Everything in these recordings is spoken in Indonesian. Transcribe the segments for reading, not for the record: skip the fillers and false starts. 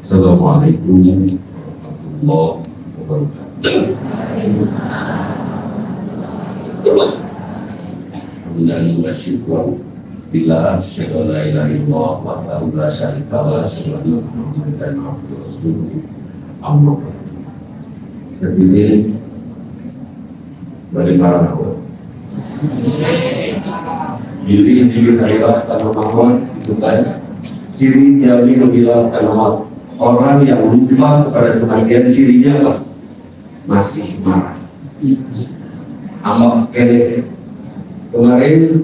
Assalamualaikum warahmatullahi wabarakatuh. Alhamdulillah wa syukur bila syukur la ilaha illallah wahdahu la syarika lahu wa syukur Muhammadan abduhu wa rasuluhu amma ba'du. Hadirin bagaimana kabar? Diri adalah tanaman itu kan ciri dari kebilang tanaman. Orang yang lupa kepada kematian cirinya apa? Masih marah. Amak kene. Kemarin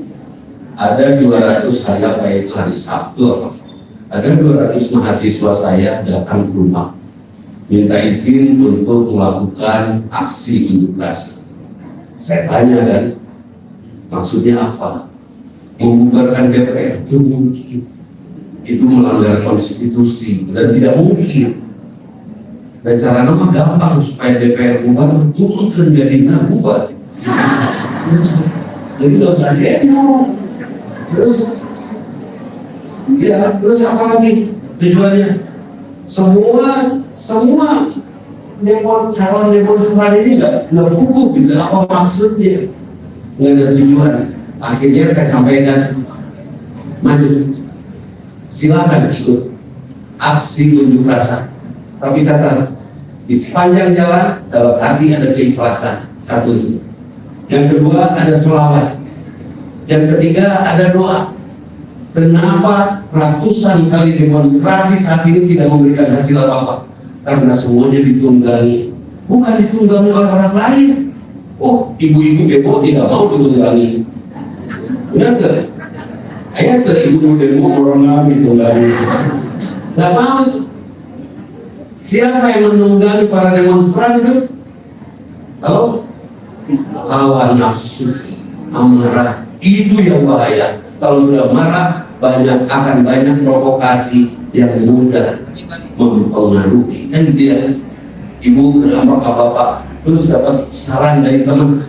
ada 200 hari apa itu hari Sabtu apa? Ada 200 mahasiswa saya datang ke rumah minta izin untuk melakukan aksi unjuk rasa. Saya tanya kan, maksudnya apa? Membubarkan DPR itu mungkin. Itu melanggar konstitusi dan tidak mungkin. Dan caranya mah gampang supaya DPR bubar, turunkan jadinya bubar. Jadi nggak usah demo. Terus apa lagi tujuannya? Semua calon demonstran ini nggak gugup gitu. Apa maksudnya? Nggak ada tujuan. Akhirnya saya sampaikan, maju. Silakan ikut aksi unjuk rasa, tapi catat di sepanjang jalan dalam hati ada keikhlasan. Satu. Yang kedua ada sholawat. Yang ketiga ada doa. Kenapa ratusan kali demonstrasi saat ini tidak memberikan hasil apa-apa? Karena semuanya ditunggangi, bukan ditunggangi oleh orang lain. Oh, ibu-ibu demo tidak mau ditunggangi. Benar tidak? Ayat ibu demo corona ditunggangi. Nggak mau itu. Siapa yang menunggangi para demonstran itu? Halo? Hawa nafsu, amarah. Itu yang bahaya. Kalau sudah marah, akan banyak provokasi yang mudah mempengaruhi. Kan gitu ya. Ibu kenapa bapak terus dapat saran dari teman,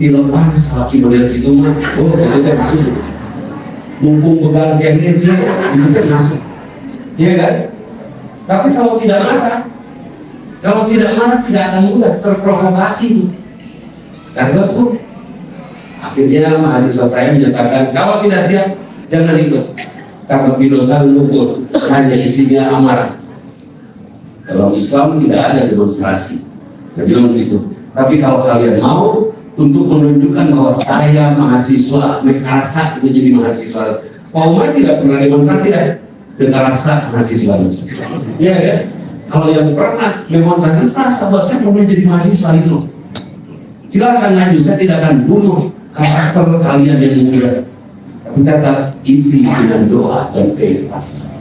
dilepas laki melihat itu mah, oh itu kan masuk. Mumpung beban kayaknya itu kan masuk, iya kan? Tapi kalau tidak marah tidak akan mudah terprovokasi. Dan terus akhirnya mahasiswa saya menyatakan kalau tidak siap jangan ikut, karena dosa lumpur hanya isinya amarah. Dalam Islam tidak ada demonstrasi, saya bilang begitu. Tapi kalau kalian mau untuk menunjukkan bahwa saya mahasiswa Mekarasa itu jadi mahasiswa. Pak Umar tidak pernah demonstrasi ya, Mekarasa mahasiswa. Iya ya. Kalau yang pernah demonstrasi rasa bahwa saya pernah jadi mahasiswa itu. Silakan maju, saya tidak akan bunuh karakter kalian yang muda. Tapi catat isi dengan doa dan keikhlasan.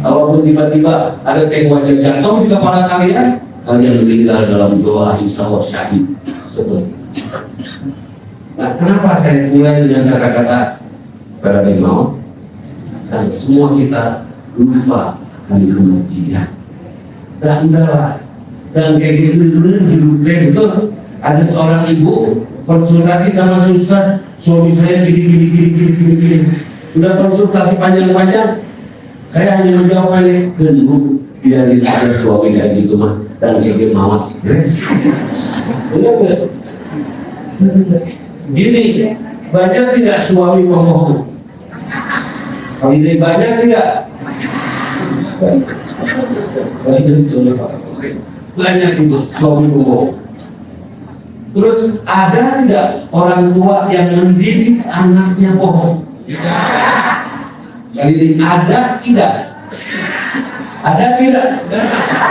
Kalaupun tiba-tiba ada teh wajah jatuh di kepala kalian meninggal dalam doa, insya Allah syahid. Seperti. Nah, kenapa saya mulai dengan kata-kata pada mau? Dan semua kita lupa akan kematian. Dan udahlah. Dan kayak gitu hidup betul. Ada seorang ibu konsultasi sama ustaz, suami saya gini. Udah konsultasi panjang-panjang, saya hanya menjawab ini, gengu biarin ada suami kayak gitu mah, dan kayak mawat beres. Benar. Gini, banyak tidak suami pembohong? Kalau ini banyak tidak? Banyak itu suami pembohong. Terus ada tidak orang tua yang mendidik anaknya bohong? Kali ini ada tidak? Ada tidak?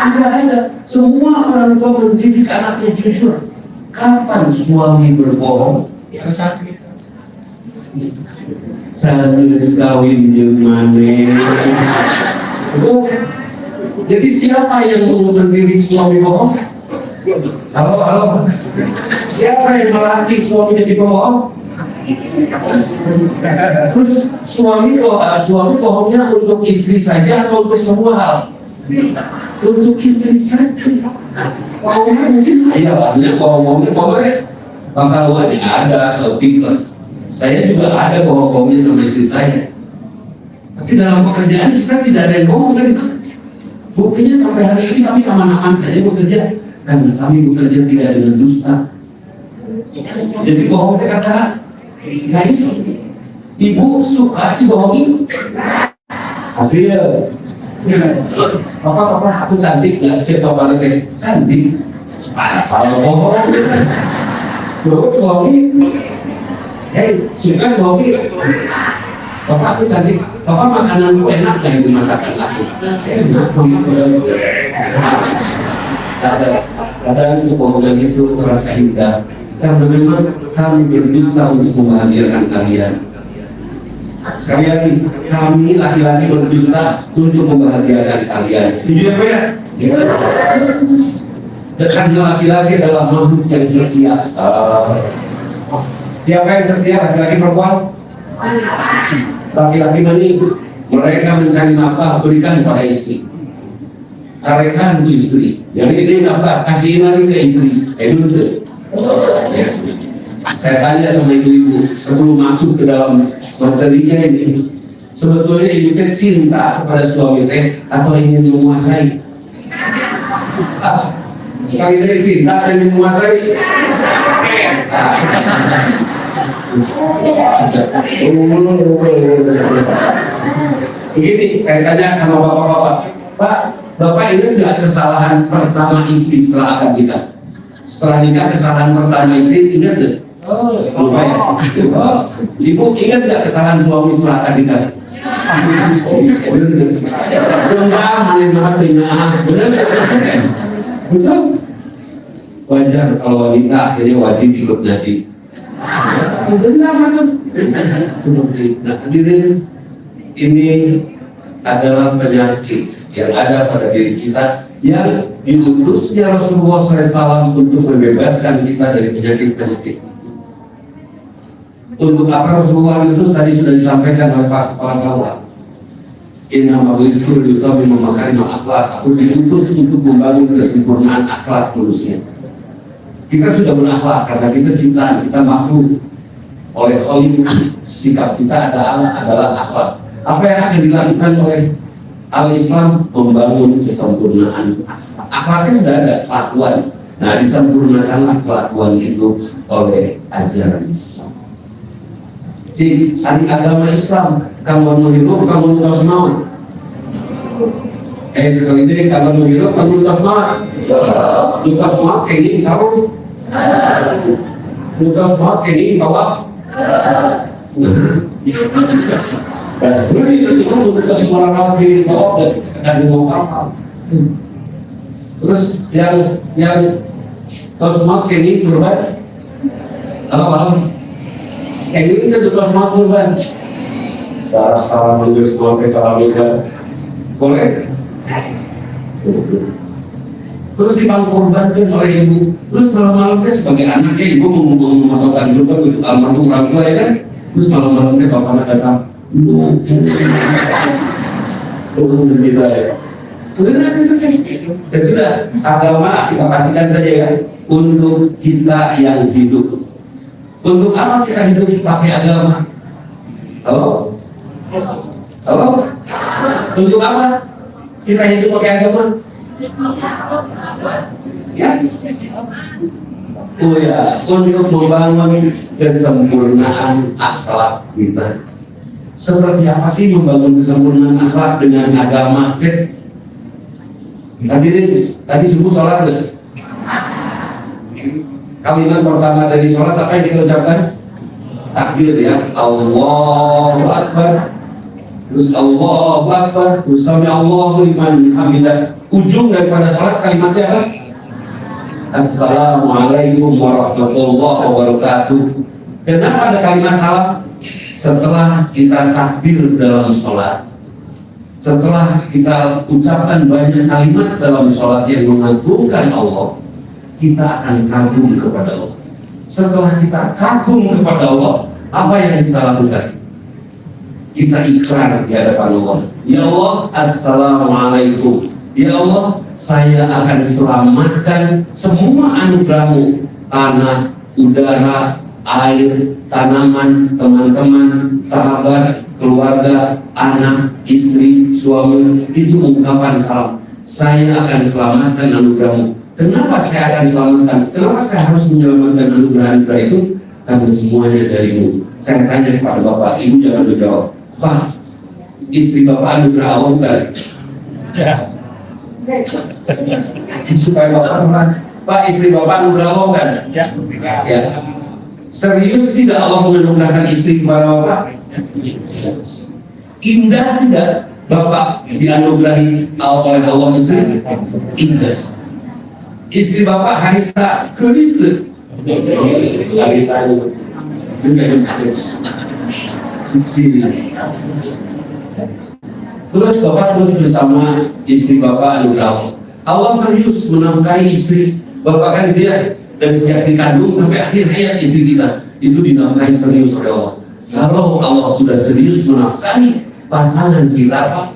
Tidak ada. Semua orang tua mendidik anaknya jujur. Kapan suami berbohong? Sanes kawin jeung maneh. Jadi siapa yang mendidik suami bohong? Halo. Siapa yang melatih suami jadi bohong? Terus suami bohongnya untuk istri saja atau untuk semua hal? Untuk istri saja. Bohongnya mungkin ya banyak bohongnya bakal ada lebih lah. Saya juga ada bohong-bohongnya sama istri saya. Tapi dalam pekerjaan kita tidak ada yang bohong kan itu. Buktinya sampai hari ini kami aman-aman saja bekerja, karena kami bekerja tidak dengan dusta. Jadi bohong saya kata, nggak bisa. Ibu suka dibohongi. Hasil. Papa, aku cantik nggak? Cek papa nanti cantik. Kalau bohong, bohongi. Hei, suka dibohongi. Papa, aku cantik. Papa, makananku enak nggak itu masakan aku? Enak. Kadang kebohongan itu terasa indah, karena memang kami berdusta untuk membahagiakan kalian. Sekali lagi, kami laki-laki berdusta untuk membahagiakan kalian. Setuju ya, Pak ya? Dan laki-laki adalah makhluk yang setia. Siapa yang setia? Laki-laki perempuan? Laki-laki mani, mereka mencari nafkah berikan kepada istri. Carikan ke istri. Jadi ini nafkah kasihin lagi ke istri. Dulu. Ya. Saya tanya sama ibu-ibu sebelum masuk ke dalam materinya ini, sebetulnya ibu teh cinta kepada suami teh atau ingin menguasai? Sekali dia cinta atau ingin menguasai? Begini, saya tanya sama bapak-bapak, Pak, bapak ingat nggak kesalahan pertama istri setelah akad nikah? Setelah nikah kesalahan pertama istri ingat nggak? Lupa ya? Ibu ingat nggak kesalahan suami setelah akad nikah? Dendam, menerima tengah, benar? Betul. Wajar kalau wanita akhirnya wajib ikut ngaji. Dendam atau? Seperti, nah hadirin, ini adalah penyakit yang ada pada diri kita, yang diutusnya Rasulullah SAW untuk membebaskan kita dari penyakit-penyakit. Untuk apa Rasulullah diutus tadi sudah disampaikan oleh Pak Kepala Kawal. Inna ma'uistu liutami memakai akhlak. Aku diutus untuk membangun kesempurnaan akhlak manusia. Kita sudah berakhlak karena kita ciptaan, kita makhluk oleh Khalik. Sikap kita adalah akhlak. Apa yang akan dilakukan oleh Al-Islam? Membangun kesempurnaan akhlaknya sudah ada, kelakuan. Nah, disempurnakanlah kelakuan itu oleh ajaran Islam. Si agama Islam, kamu mau hidup, kamu tahu semua. Sekali ini kamu mau hidup, kamu tahu semua. Juga semua kini sarung. Juga semua kini bawa. Jadi itu untuk semua orang di bawah dan di bawah. Terus yang tahu semua kini berubah. Halo. Ini kan juga semua kurban. Darah sekarang juga semua PKL juga. Boleh? Terus dipangkurbankan oleh ibu. Terus malam-malamnya sebagai anaknya ibu memotongkan kurban untuk almarhum orang tua ya kan? Terus malam-malamnya bapaknya datang. Kita ya. Sudah itu kan. Ya sudah, agama kita pastikan saja ya untuk kita yang hidup. Untuk apa kita hidup pakai agama? Halo? Halo? Untuk apa kita hidup pakai agama? Ya? Oh ya, untuk membangun kesempurnaan akhlak kita. Seperti apa sih membangun kesempurnaan akhlak dengan agama? Hadirin, tadi subuh sholat gak? Kalimat pertama dari sholat apa yang kita ucapkan? Takbir ya, Allahu Akbar. Terus Allahu Akbar, terus sami Allahu liman hamidah. Ujung daripada sholat kalimatnya apa? Assalamualaikum warahmatullahi wabarakatuh. Kenapa ada kalimat salam? Setelah kita takbir dalam sholat, setelah kita ucapkan banyak kalimat dalam sholat yang mengagungkan Allah, kita akan kagum kepada Allah. Setelah kita kagum kepada Allah, apa yang kita lakukan? Kita ikrar di hadapan Allah. Ya Allah, Assalamualaikum. Ya Allah, saya akan selamatkan semua anugerahmu, tanah, udara, air, tanaman, teman-teman, sahabat, keluarga, anak, istri, suami. Itu ungkapan salam. saya akan selamatkan anugerahmu. Kenapa saya akan selamatkan? Kenapa saya harus menyelamatkan anugerah itu? Karena semuanya darimu. Saya tanya kepada Bapak, Ibu jangan menjawab. Pak, istri Bapak anugerah Allah bukan? Ya. Supaya Bapak teman, Pak, istri Bapak anugerah Allah bukan? Ya. Ya. Serius tidak Allah menganugerahkan istri kepada Bapak? Indah tidak Bapak dianugerahi oleh Allah istri? Indah. Istri Bapak harita Kristen. Harita subsidi. Terus Bapak terus bersama istri Bapak anugerah Allah. Allah serius menafkahi istri Bapak kan gitu ya. Dan sejak dikandung sampai akhir hayat istri kita itu dinafkahi serius oleh Allah. Kalau Allah sudah serius menafkahi pasangan kita, Pak,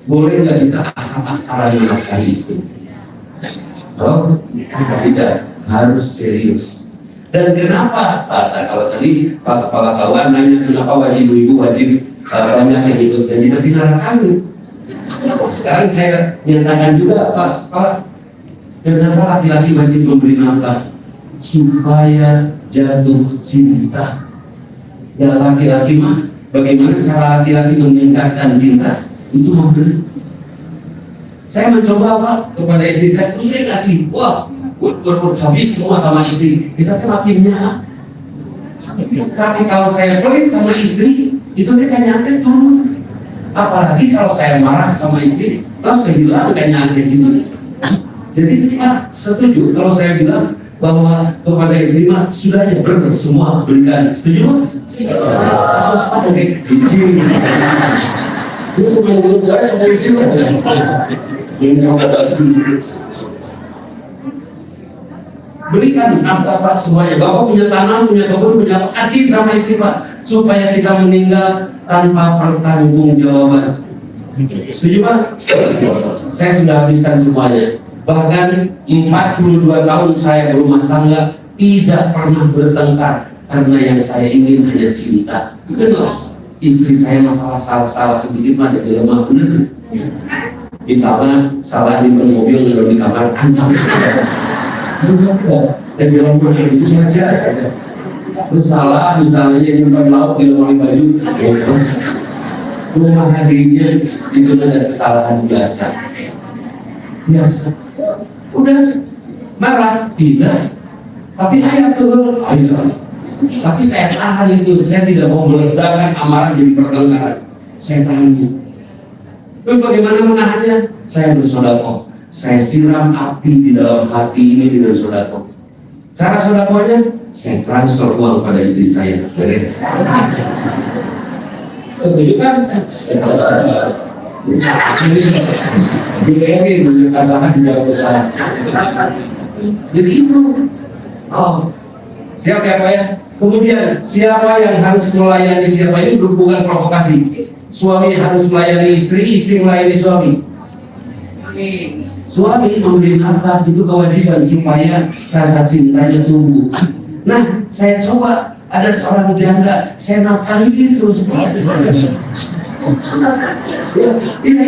boleh nggak kita asal-asalan menafkahi istri? Kalau tidak, harus serius. Dan kenapa? Kalau tadi Pak Kepala Kawan nanya kenapa wajib ibu wajib banyak yang ikut gaji, tapi dilarang kami. Sekarang saya menyatakan juga, Pak, kenapa laki-laki wajib memberi nafkah? Supaya jatuh cinta. Ya laki-laki mah, bagaimana cara laki-laki meningkatkan cinta? Itu memberi. Saya mencoba Pak kepada istri saya, terus dia kasih, wah, habis semua sama istri. Kita makinnya. Tapi kalau saya pelit sama istri, itu dia kayaknya turun. Apalagi kalau saya marah sama istri, terus saya bilang kayaknya gitu. Jadi Pak setuju kalau saya bilang bahwa kepada istri mah sudahnya semua berikan. Setuju Pak? Terus Pak ada kecil. Itu menurut saya polisi berikan nafkah Pak semuanya. Bapak punya tanah, punya kebun, punya apa, kasih sama istri Pak supaya kita meninggal tanpa pertanggungjawaban. Setuju Pak? Saya sudah habiskan semuanya. Bahkan 42 tahun saya berumah tangga tidak pernah bertengkar karena yang saya ingin hanya cinta. Benar, istri saya masalah salah sedikit mah ada lemah bener. Misalnya salah di mobil nggak di kamar antam. Dan jalan mobil itu aja. Terus salah misalnya nyimpan lauk di lemari baju. Rumah hadirnya itu ada kesalahan biasa. Udah marah tidak, tapi ayat tuh ayo. Tapi saya tahan itu, saya tidak mau meledakkan amarah jadi pertengkaran. Saya tahan. Terus bagaimana menahannya? Saya bersedekah. Saya siram api di dalam hati ini dengan sedekah. Cara sedekahnya, saya transfer uang pada istri saya. Beres. Setuju kan? Jadi pasangan di dalam usaha. Jadi itu. Siapa ya? Kemudian siapa yang harus melayani siapa ini bukan provokasi. Suami harus melayani istri, istri melayani suami. Suami memberi nafkah itu kewajiban supaya rasa cintanya tumbuh. Nah, saya coba ada seorang janda, saya nafkahi terus. Iya,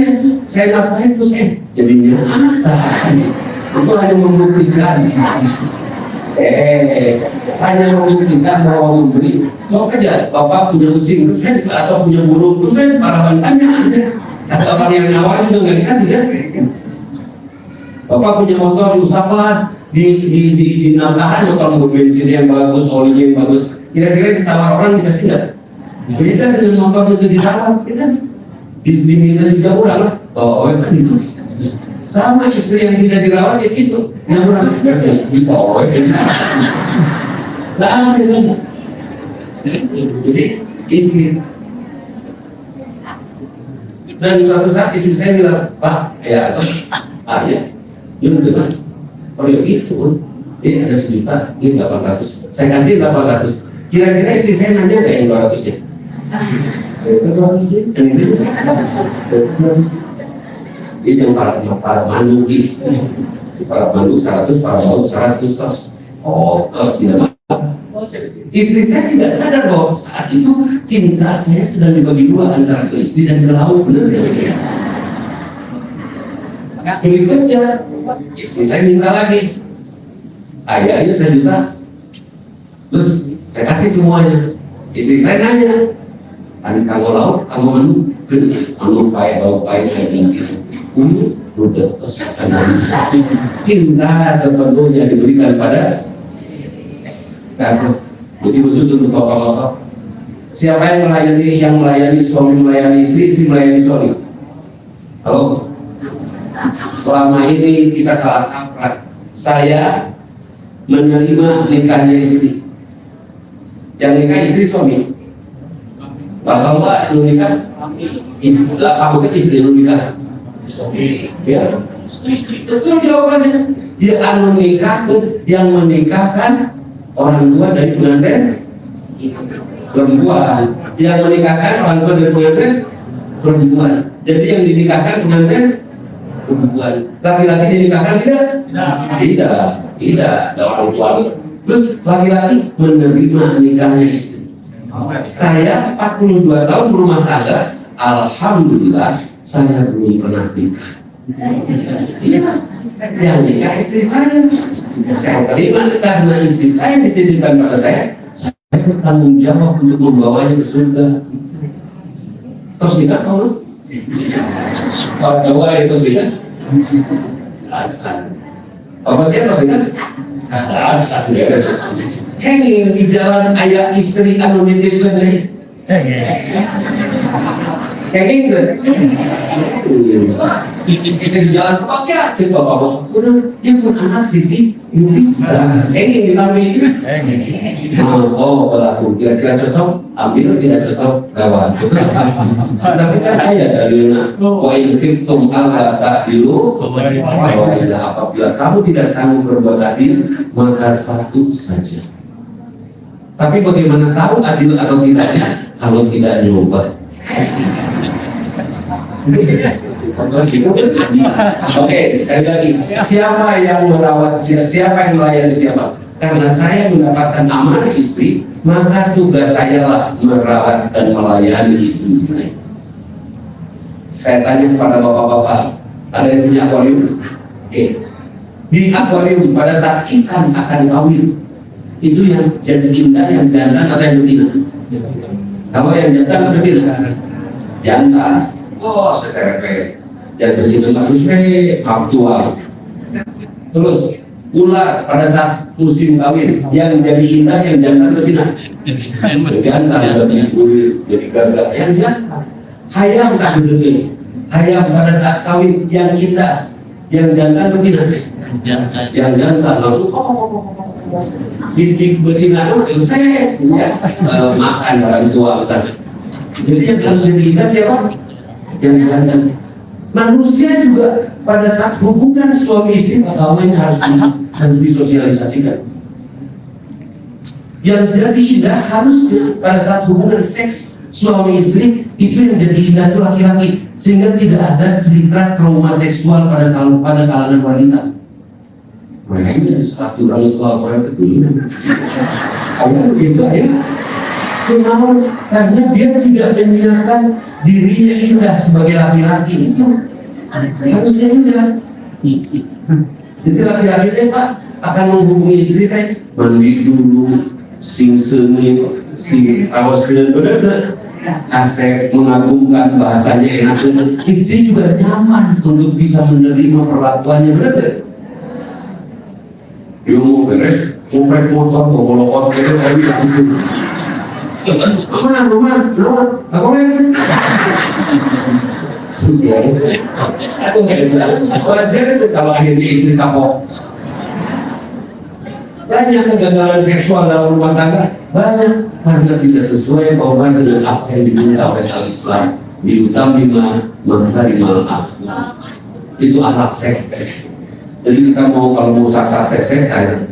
saya nafkahin terus jadinya itu hanya membuktikan hanya membuktikan bahwa memberi. So aja bapak punya kucing terus atau punya burung terus para bantannya aja. Bapak yang nawar juga nggak dikasih kan? Bapak punya motor usahakan di nafkahan motor bensin yang bagus, olinya yang bagus. Kira-kira ditawar orang dikasih nggak? Beda dengan motor itu ditawar, kita diminta juga kurang lah. Kan itu. Sama istri yang tidak dirawat ya gitu, yang kurang ditawar. Nggak ada kan? Jadi istri. Dan suatu saat istri saya bilang, Pak, ya, ini benar. Oh ya gitu pun, ini ada 1 juta, ini 800. Saya kasih 800. Kira-kira istri saya nanya nggak yang 200-nya? Itu yang para mandu di para mandu 100, para bau 100 tos. Tos tidak masalah. Istri saya tidak sadar bahwa saat itu cinta saya sedang dibagi dua antara ke istri dan ke laut. Benar ya? Berikutnya, istri saya minta lagi. Ayah 1 juta. Terus saya kasih semuanya. Istri saya nanya, "Ani kamu lauk, kamu menu, anu pae bau pae kayak gitu. Udah terus cinta sepenuhnya diberikan pada terus. Jadi khusus untuk bapak-bapak, siapa yang melayani suami melayani istri, istri melayani suami? Halo? Selama ini kita salah kaprah. Saya menerima nikahnya istri. Yang nikah istri suami. Bapak lu nikah? Istri lah, kamu kan istri lu nikah. Ya, itu jawabannya. Dia anu nikah tuh yang menikahkan orang tua dari pengantin perempuan, yang menikahkan orang tua dari pengantin perempuan. Jadi yang dinikahkan pengantin perempuan, laki-laki dinikahkan tidak ada orang tua. Terus laki-laki menerima nikahnya istri. Saya 42 tahun berumah tangga, alhamdulillah saya belum pernah nikah. Yang nikah istri saya. Saya terima karena istri saya dititipkan pada saya bertanggung jawab untuk membawanya ke surga. Terus nikah tahu? Kalau tahu ada terus nikah? Apa dia terus nikah? Henging di jalan ayah istri anu nitipkeun deui. Kayak gitu. Kita di jalan pakai aja bapak-bapak. Dia pun anak sih mimpi. Ini dinamik. Oh, pelaku kira-kira cocok, ambil, tidak cocok, gawat. Tapi kan ayat dari wa in khiftum alla ta'dilu, apabila kamu tidak sanggup berbuat adil, maka satu saja. Tapi bagaimana tahu adil atau tidaknya kalau tidak nyoba? Oke, sekali lagi, siapa yang merawat siapa yang melayani siapa? Karena saya mendapatkan amanah istri, maka tugas saya lah merawat dan melayani istri saya. Saya tanya kepada bapak-bapak, ada yang punya akuarium? Oke. Di akuarium pada saat ikan akan kawin, itu yang jadi indah, yang jantan atau yang betina? Kamu yang jantan atau betina? Jantan. Oh, saya dan begitu bagus aktual. Terus ular pada saat musim kawin yang jadi indah, yang jantan betina? Jantan jadi gagah yang jantan. Hayam tak begitu. Hayam pada saat kawin yang indah, yang jantan betina? Yang jantan langsung di betina itu selesai ya, makan barang tua. Jadi yang harus jadi indah siapa? Yang jantan. Manusia juga pada saat hubungan suami istri perkawinan harus disosialisasikan. Yang jadi indah harusnya pada saat hubungan seks suami istri itu yang jadi indah itu laki-laki, sehingga tidak ada cerita trauma seksual pada kalangan wanita. Mereka ini satu orang soal orang keturunan. Karena begitu ya. Kenal karena dia tidak menyiapkan dirinya indah sebagai laki-laki, itu harusnya indah. Jadi laki-laki itu Pak akan menghubungi istri teh mandi dulu, sing sengit, sing rawaseun, bener. Asep mengagumkan bahasanya enak. Istri juga nyaman untuk bisa menerima perlakuannya, bener. Dia mau beres, komplek motor, bolokot gitu kayak gitu. Mama, lewat, aku lewat. Sudah, wajar itu kalau akhirnya istri kapok. Banyak kegagalan seksual dalam rumah tangga, banyak karena tidak sesuai dengan apa yang diminta oleh Al-Islam. Biutamima mangkarimal akhlak. Itu akhlak seks. Jadi kita kalau mau sak seks aja.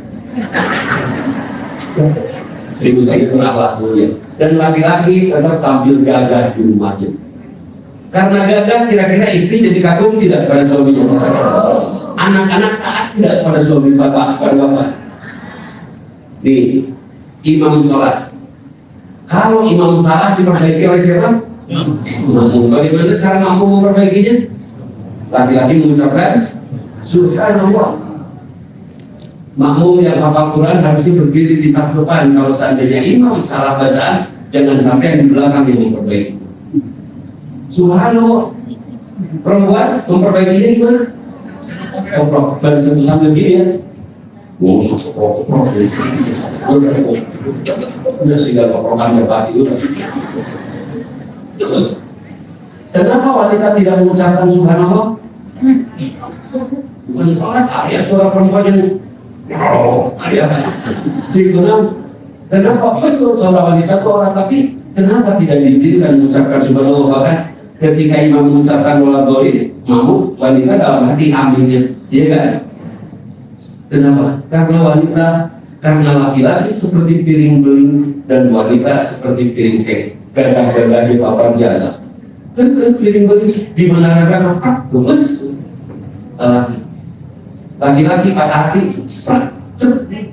Serius saya berakhlak mulia. Dan laki-laki tetap tampil gagah di rumahnya. Karena gagah, kira-kira istri jadi kagum tidak pada suaminya? Anak-anak taat tidak pada suami pada bapak? Nih, imam sholat. Kalau imam salah diperbaiki oleh siapa? Makmum. Bagaimana cara makmum memperbaikinya? Laki-laki mengucapkan subhanallah. Makmum yang hafal Quran harusnya berdiri di saf depan. Kalau seandainya imam salah bacaan, jangan sampai yang di belakang yang memperbaiki. Subhanallah. Perempuan memperbaikinya gimana? Koprok, baru sambil gini ya. Wow, koprok. Udah sehingga koprokan berpati udah. Kenapa wanita tidak mengucapkan subhanallah? Bukan ayat suara perempuan ini. Ayat. Jadi kenapa betul suara wanita itu orang, tapi kenapa tidak diizinkan mengucapkan subhanallah? Bahkan ketika imam mengucapkan waladhdallin, mau wanita dalam hati aminnya, iya kan? Kenapa? Karena laki-laki seperti piring beling dan wanita seperti piring seng. Gadah-gadah di papan jatah. Piring beling di mana ada gemes. Laki-laki patah hati,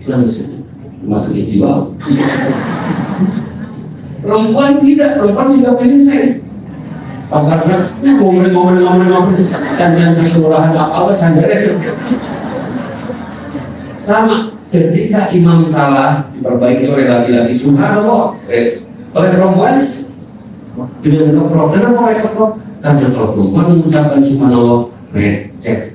langsung masuk jiwa. Perempuan tidak, perempuan sudah piring seng. Pasarnya ngomong, sanjang kelurahan apa sandares. Sama, ketika imam salah diperbaiki oleh laki-laki subhanallah, oleh perempuan dengan keprok. Kenapa oleh keprok? Karena kalau perempuan mengucapkan subhanallah, cek.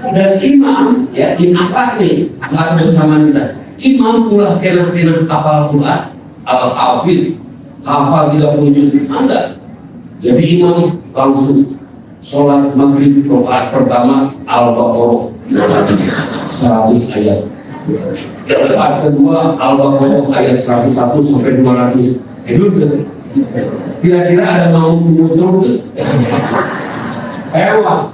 Dan imam, ya imam nih, nggak bersama kita. Imam pula kena hafal Quran, al-hafid, hafal 30 juz, enggak. Jadi imam langsung sholat maghrib rakaat pertama al-baqarah 100 ayat. Rakaat kedua al-baqarah ayat 101 sampai 200. Itu kira-kira ada mau menutur hewan.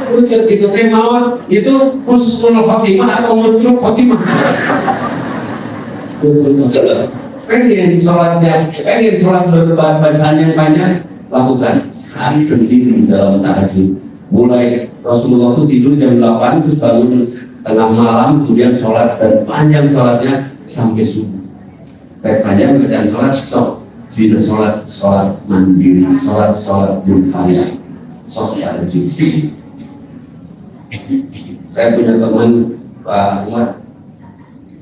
Terus ketika tema itu husnul khotimah atau mutluk khotimah. Pengen sholat berbacaan yang panjang, lakukan hari sendiri dalam tahajud. Mulai Rasulullah itu tidur jam 8 terus bangun tengah malam, kemudian sholat dan panjang sholatnya sampai subuh. Panjang bacaan sholat, tidak sholat mandiri, sholat munfarid. Ya rezeki. Saya punya teman Pak Umar,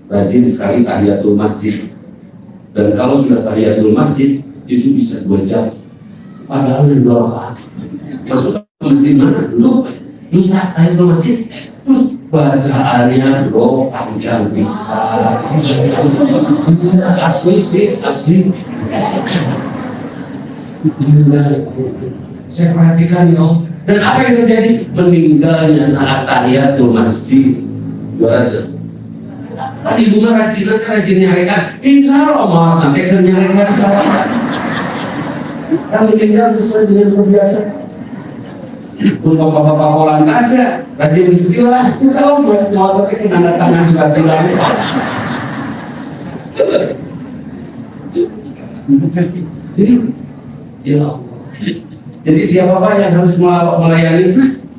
rajin sekali tahiyatul masjid. Dan kalau sudah tahiyatul masjid itu bisa 2 jam. Padahal yang 2 rakaat. Masuk ke masjid mana? Lu tahiyatul masjid. Terus bacaannya bro panjang bisa. Asli. Saya perhatikan ya, dan apa yang terjadi? Meninggalnya saat tahiyatul masjid. Kan ibu mah rajin nyarekan, insya Allah mah nanti nyarekan salah. Kan meninggal sesuai dengan kebiasaan. Untuk bapak-bapak polantas ya, rajin gitu lah. Insya Allah mau pakai tanda tangan surat tulang. Jadi, ya Allah. Jadi siapa Pak yang harus melayani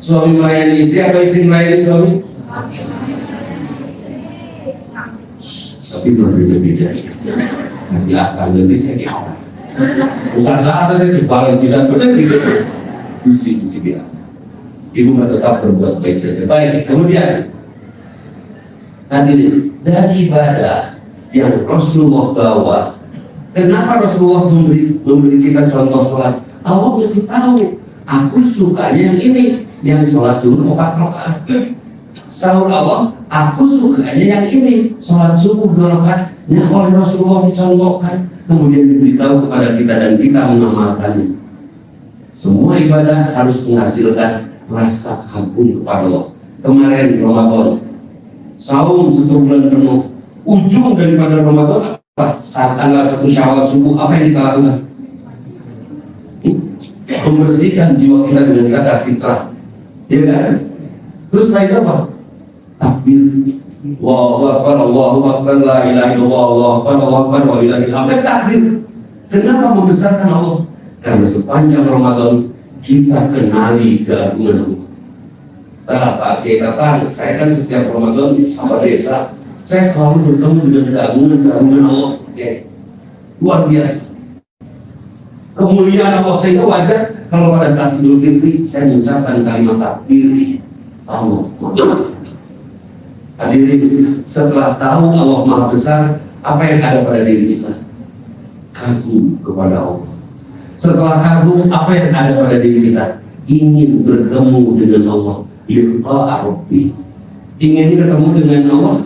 suami melayani istri atau istri melayani suami? Tapi berbeda-beda. Masih akan nanti saya kira. Bukan saat ada kebalik bisa benar gitu. Isi bilang. Ibu tetap berbuat baik saja. Baik, kemudian tadi dari ibadah yang Rasulullah bawa. Kenapa Rasulullah memberi kita contoh sholat? Allah mesti tahu, aku sukanya yang ini, yang sholat dulu 4 rakaat. Sahur Allah, aku sukanya yang ini, sholat subuh 2 rakaat. Yang oleh Rasulullah dicontohkan, kemudian diberitahu kepada kita dan kita mengamalkannya. Semua ibadah harus menghasilkan rasa ampun kepada Allah. Kemarin Ramadan, saum 1 bulan penuh. Ujung daripada Ramadan apa? Saat tanggal 1 Syawal subuh, apa yang kita lakukan? Membersihkan jiwa kita dengan zakat fitrah, ya kan? Terus setelah itu apa? Takbir, Allahu Akbar, la ilaha illallah, Allahu Akbar, wa lillahi hamd. Takbir. Kenapa membesarkan Allah? Karena sepanjang Ramadan kita kenali keagungan Allah. Pak Kiai, saya kan setiap Ramadan sama desa, saya selalu bertemu dengan keagungan Allah. Luar biasa. Kemuliaan Allah, sehingga wajar kalau pada saat Idul Fitri saya mengucapkan kalimat takbir Allah Maha. Hadirin, setelah tahu Allah Maha Besar, apa yang ada pada diri kita? Kagum kepada Allah. Setelah kagum, apa yang ada pada diri kita? Ingin bertemu dengan Allah. Liqa Rabbi. Ingin bertemu dengan Allah.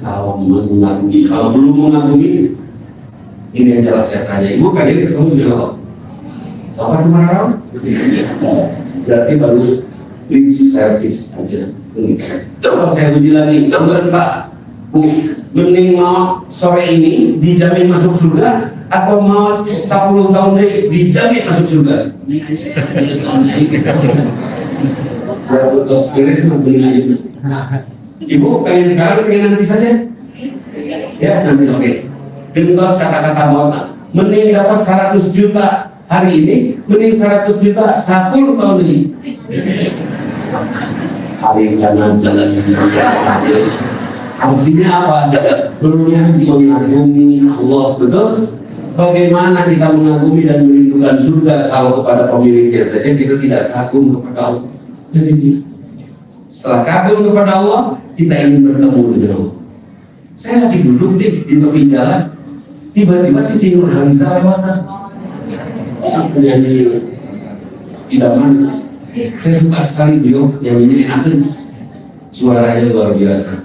Kalau mengagumi, kalau belum mengagumi, ini yang jelas saya tanya, ibu pengen ketemu dengan Allah? Sama cuma orang? Berarti baru lip service aja. Kalau saya uji lagi, kemudian Pak, Bu, mending mau sore ini dijamin masuk surga, atau mau 10 tahun lagi dijamin masuk surga? Terus jelas beli aja. Ibu pengen sekarang, pengen nanti saja? Ya nanti, oke. Gentos kata-kata Bapak, mending dapat 100 juta hari ini, mending 100 juta 10 tahun lagi. Hari kanan jalan. Artinya apa? Belum mengagumi Allah, betul? Bagaimana kita mengagumi dan merindukan surga kalau kepada pemiliknya saja kita tidak kagum kepada Allah? Jadi setelah kagum kepada Allah, kita ingin bertemu dengan Allah. Saya lagi duduk di tepi jalan, tiba-tiba Siti Nurhaliza lewat, menyanyi idaman. Saya suka sekali beliau nyanyinya enak, suaranya luar biasa.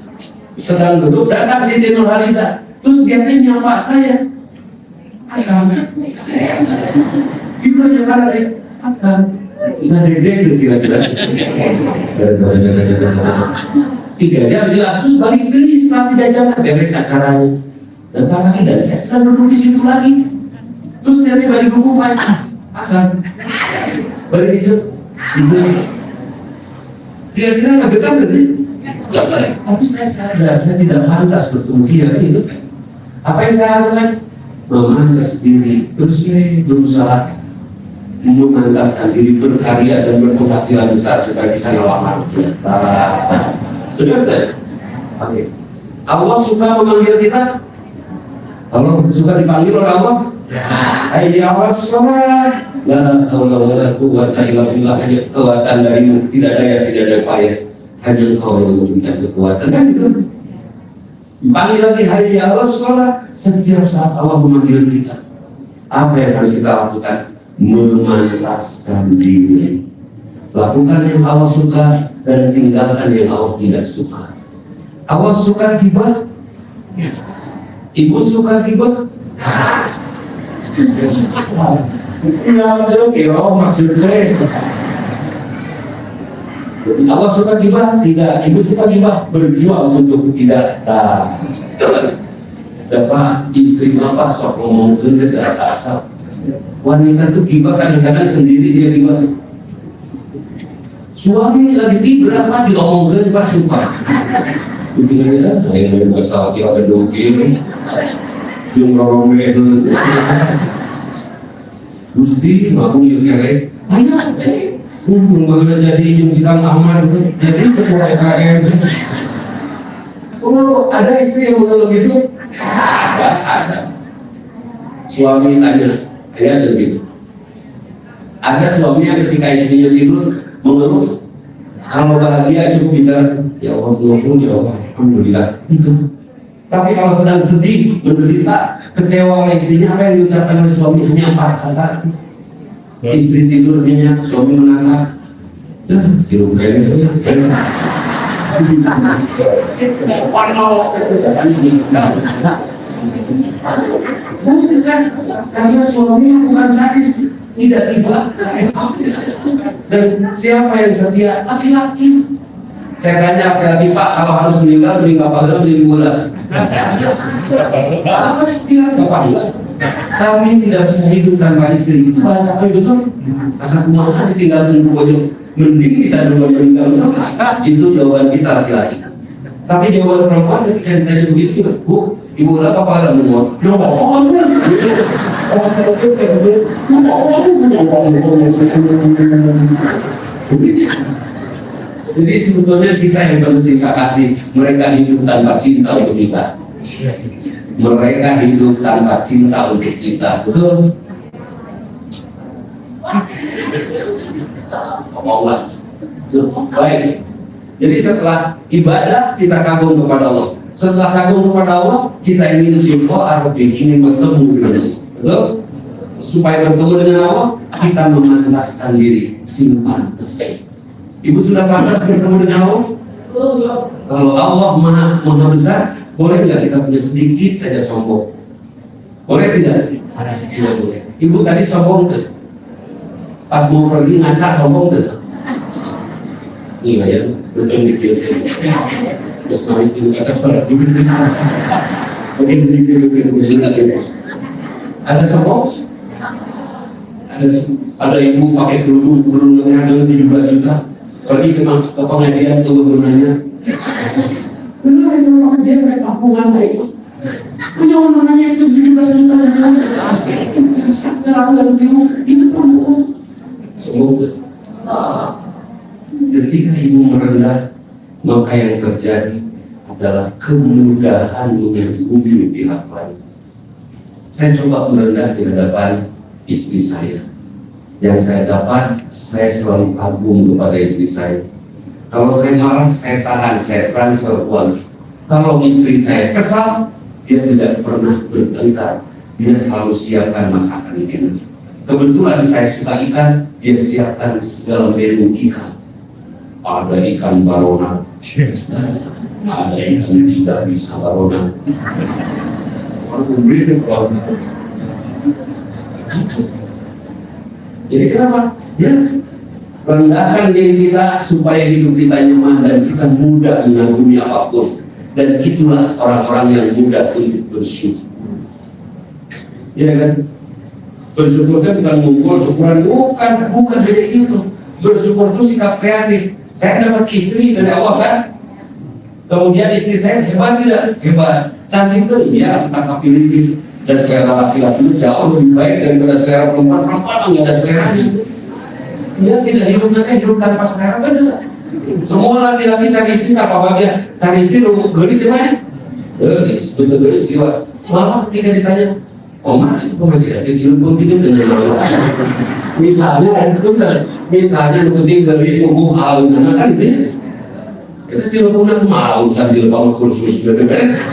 Sedang duduk datang Siti Nurhaliza, terus dia nyapa saya. Akang, kita nyapa deh, Akang. Kita dedek tuh kira-kira 3 jam bilang, terus balik lagi setelah 3 jam beres acaranya. Dan lagi dan saya sedang duduk di situ lagi. Terus dia balik gugup akan balik itu. Kira-kira nggak betah nggak sih? Tapi saya sadar saya tidak pantas bertemu dia kan itu. Apa yang saya lakukan? Memantas diri, terus berusaha memantaskan diri, berkarya dan berpenghasilan besar supaya bisa melamar. Benar tak? Oke. Allah suka memanggil kita. Allah suka dipanggil oleh Allah. Hai Allah sholat. La haula wala quwwata illa billah. Hanya kekuatan darimu, tidak ada yang tidak ada upaya. Hanya Engkau yang memberikan kekuatan. Kan itu. Dipanggil lagi hai Allah sholat. Setiap saat Allah memanggil kita. Apa yang harus kita lakukan? Memantaskan diri, lakukan yang Allah suka dan tinggalkan yang Allah tidak suka. Allah suka gibah, ibu suka gibah. Maksudnya Allah suka gibah, tidak. Ibu suka gibah, berjuang untuk tidak. Dapat istri bapak sok ngomong kerja asal-asal. Wanita itu gibah kadang-kadang sendiri dia gibah. Suami lagi tidur apa diomongkan pas suka. Begini saya yang masalah dia ada dokin, yang ngomongin, Gusti, aku nyukai, ayo, bagaimana jadi yang sidang Ahmad, jadi ketua EKM. Oh, ada istri yang mengeluh gitu? Ada. Suami tanya. Ya begitu. Ada suami yang ketika istrinya tidur mengeluh, kalau bahagia cukup bicara ya Allah, ya Allah, alhamdulillah itu. Tapi kalau sedang sedih, menderita, kecewa oleh istrinya, apa yang diucapkan oleh suami hanya 4 kata. Istri tidur nyenyak, suami menangkap. Tidur kayaknya. Bukan, karena suami bukan sadis, tidak tiba. Dan siapa yang setia? Laki-laki. Saya tanya laki-laki, Pak, kalau harus meninggal pahala, meninggal gula. Apa sih bilang pahala? Kami tidak bisa hidup tanpa istri. Itu bahasa kami betul. Asal kumaha ditinggalkan ke pojok. Mending kita dulu meninggal, betul. Itu jawaban kita laki-laki. Tapi jawaban perempuan ketika ditanya begitu, Bu, ibu apa pahala menguat? Jadi sebetulnya kita yang perlu cinta kasih, mereka hidup tanpa cinta untuk kita. Mereka hidup tanpa cinta untuk kita, betul? Allah. Baik. Jadi setelah ibadah kita kagum kepada Allah. Setelah kagum kepada Allah, kita ingin ingin bertemu dengan Allah. Betul? Supaya bertemu dengan Allah, kita memantaskan diri, simpan pantas. Ibu sudah pantas bertemu dengan Allah? Kalau Allah maha besar, boleh nggak kita punya sedikit saja sombong? Boleh tidak? Tidak boleh. Ibu tadi sombong tuh. Pas mau pergi ngaca sombong tuh. Iya ya, betul dikit. Terus mari ibu kata pergi. Oke sedikit. Ada sombong? Ada ibu pakai kerudungnya dengan 17 juta. Pergi ke pengajian tuh gunanya. Benar yang memang dia kayak kampungan kayak itu. Punya orangnya itu 17 juta. Terang dan biru itu perempuan. Semoga ketika ibu merendah, maka yang terjadi adalah kemudahan menghubungi pihak lain. Saya coba merendah di hadapan istri saya. Yang saya dapat, saya selalu kagum kepada istri saya. Kalau saya marah, saya tahan, saya transfer uang. Kalau istri saya kesal, dia tidak pernah bertengkar. Dia selalu siapkan masakan ikan. Kebetulan saya suka ikan, dia siapkan segala menu ikan. Ada ikan barona, ada ikan tidak bisa barona. Orang beli barona. Jadi kenapa? Ya, rendahkan diri kita supaya hidup kita nyaman dan kita mudah mengagumi apapun. Dan itulah orang-orang yang mudah untuk bersyukur. Ya kan? Bersyukur kan bukan mengumpul syukuran, bukan dari itu. Bersyukur itu sikap kreatif. Saya dapat istri dari Allah kan? Kemudian istri saya hebat tidak? Hebat. Cantik tuh? Iya, tak pilih. Dan selera laki-laki itu jauh lebih baik daripada selera perempuan. Perempuan nggak ada seleranya. Dia tidak hidup tanpa selera, benar. Semua laki-laki cari istri apa bagian? Cari istri lu gelis ya Pak? Gelis, betul gelis jiwa. Malah ketika ditanya, Omar itu pengajian kecil pun gitu dengan misalnya lu penting gelis nunggu hal kan itu. Kita cilepunan mau urusan cilepang kursus beres.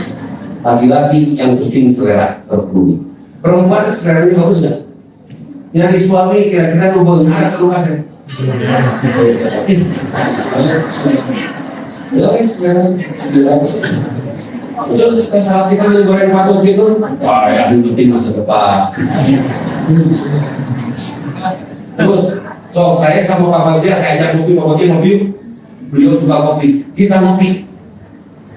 Laki-laki yang penting selera terpenuhi. Perempuan seleranya bagus nggak? Nyari suami kira-kira lu benar atau lu kasih? Ya selera bagus. Betul, kita salah kita beli goreng patut gitu. Wah ya, penting masa depan. Terus, saya sama Pak Bagja, saya ajak ngopi, Pak Bagja ngopi. Beliau suka kopi, kita ngopi.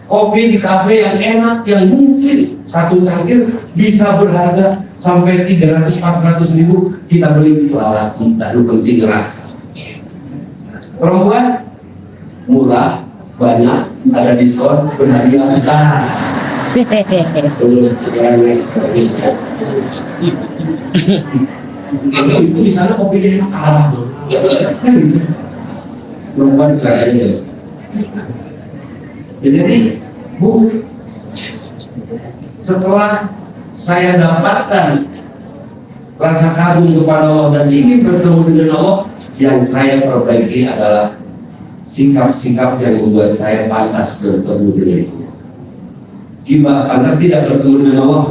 Kopi di kafe yang enak, yang mungkin satu cangkir bisa berharga sampai 300-400 ribu, kita beli lelaki, lalu penting rasa. Perempuan murah, banyak, ada diskon, berhadiah. Sekarang itu di sana kopinya enak kalah. Perempuan sekarang jadi, Bu, setelah saya dapatkan rasa kagum kepada Allah dan ingin bertemu dengan Allah, yang saya perbaiki adalah sikap-sikap yang membuat saya pantas bertemu dengan Allah. Gimana pantas tidak bertemu dengan Allah?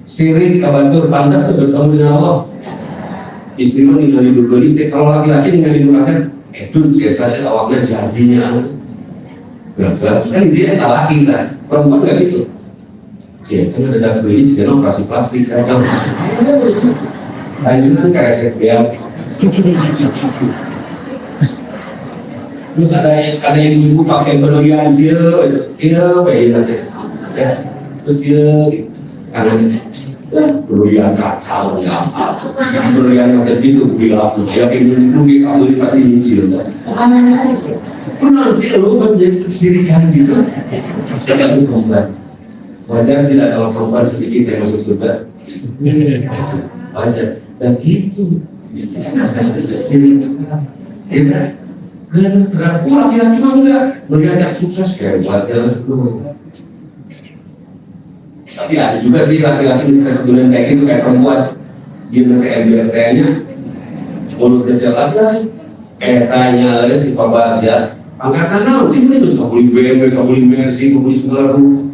Sirik, kabatur, pantas bertemu dengan Allah. Istri ninggalin dulu istri, kalau laki-laki ninggalin dulu aja, itu ceritanya awalnya jadinya. Kan dia tak laki kan, perempuan nggak gitu. Siapa kan ada gelis dan operasi plastik kan? Lanjutan ke SFBA. Terus ada yang ibu pakai berlian dia, nanti. Terus dia kanannya berlian kacau apa? Berlian macam itu bilang, ya ibu kamu pasti nyicil. Pernah sih lu menjadi sirikan gitu. Jangan itu perempuan. Wajar tidak kalau perempuan sedikit yang masuk surga? Wajar. Dan itu sirik. Kita Berat, laki-laki mah enggak melihat yang sukses hebat ya. Tapi ada juga sih laki-laki kesebelan kayak gitu kayak perempuan, dia nanti MBRT-nya mulut kejelas lah, tanya si Pak Bagja, angkatan naon sih ini terus kabuli BMW, kabuli Mercy, kabuli segala rupa.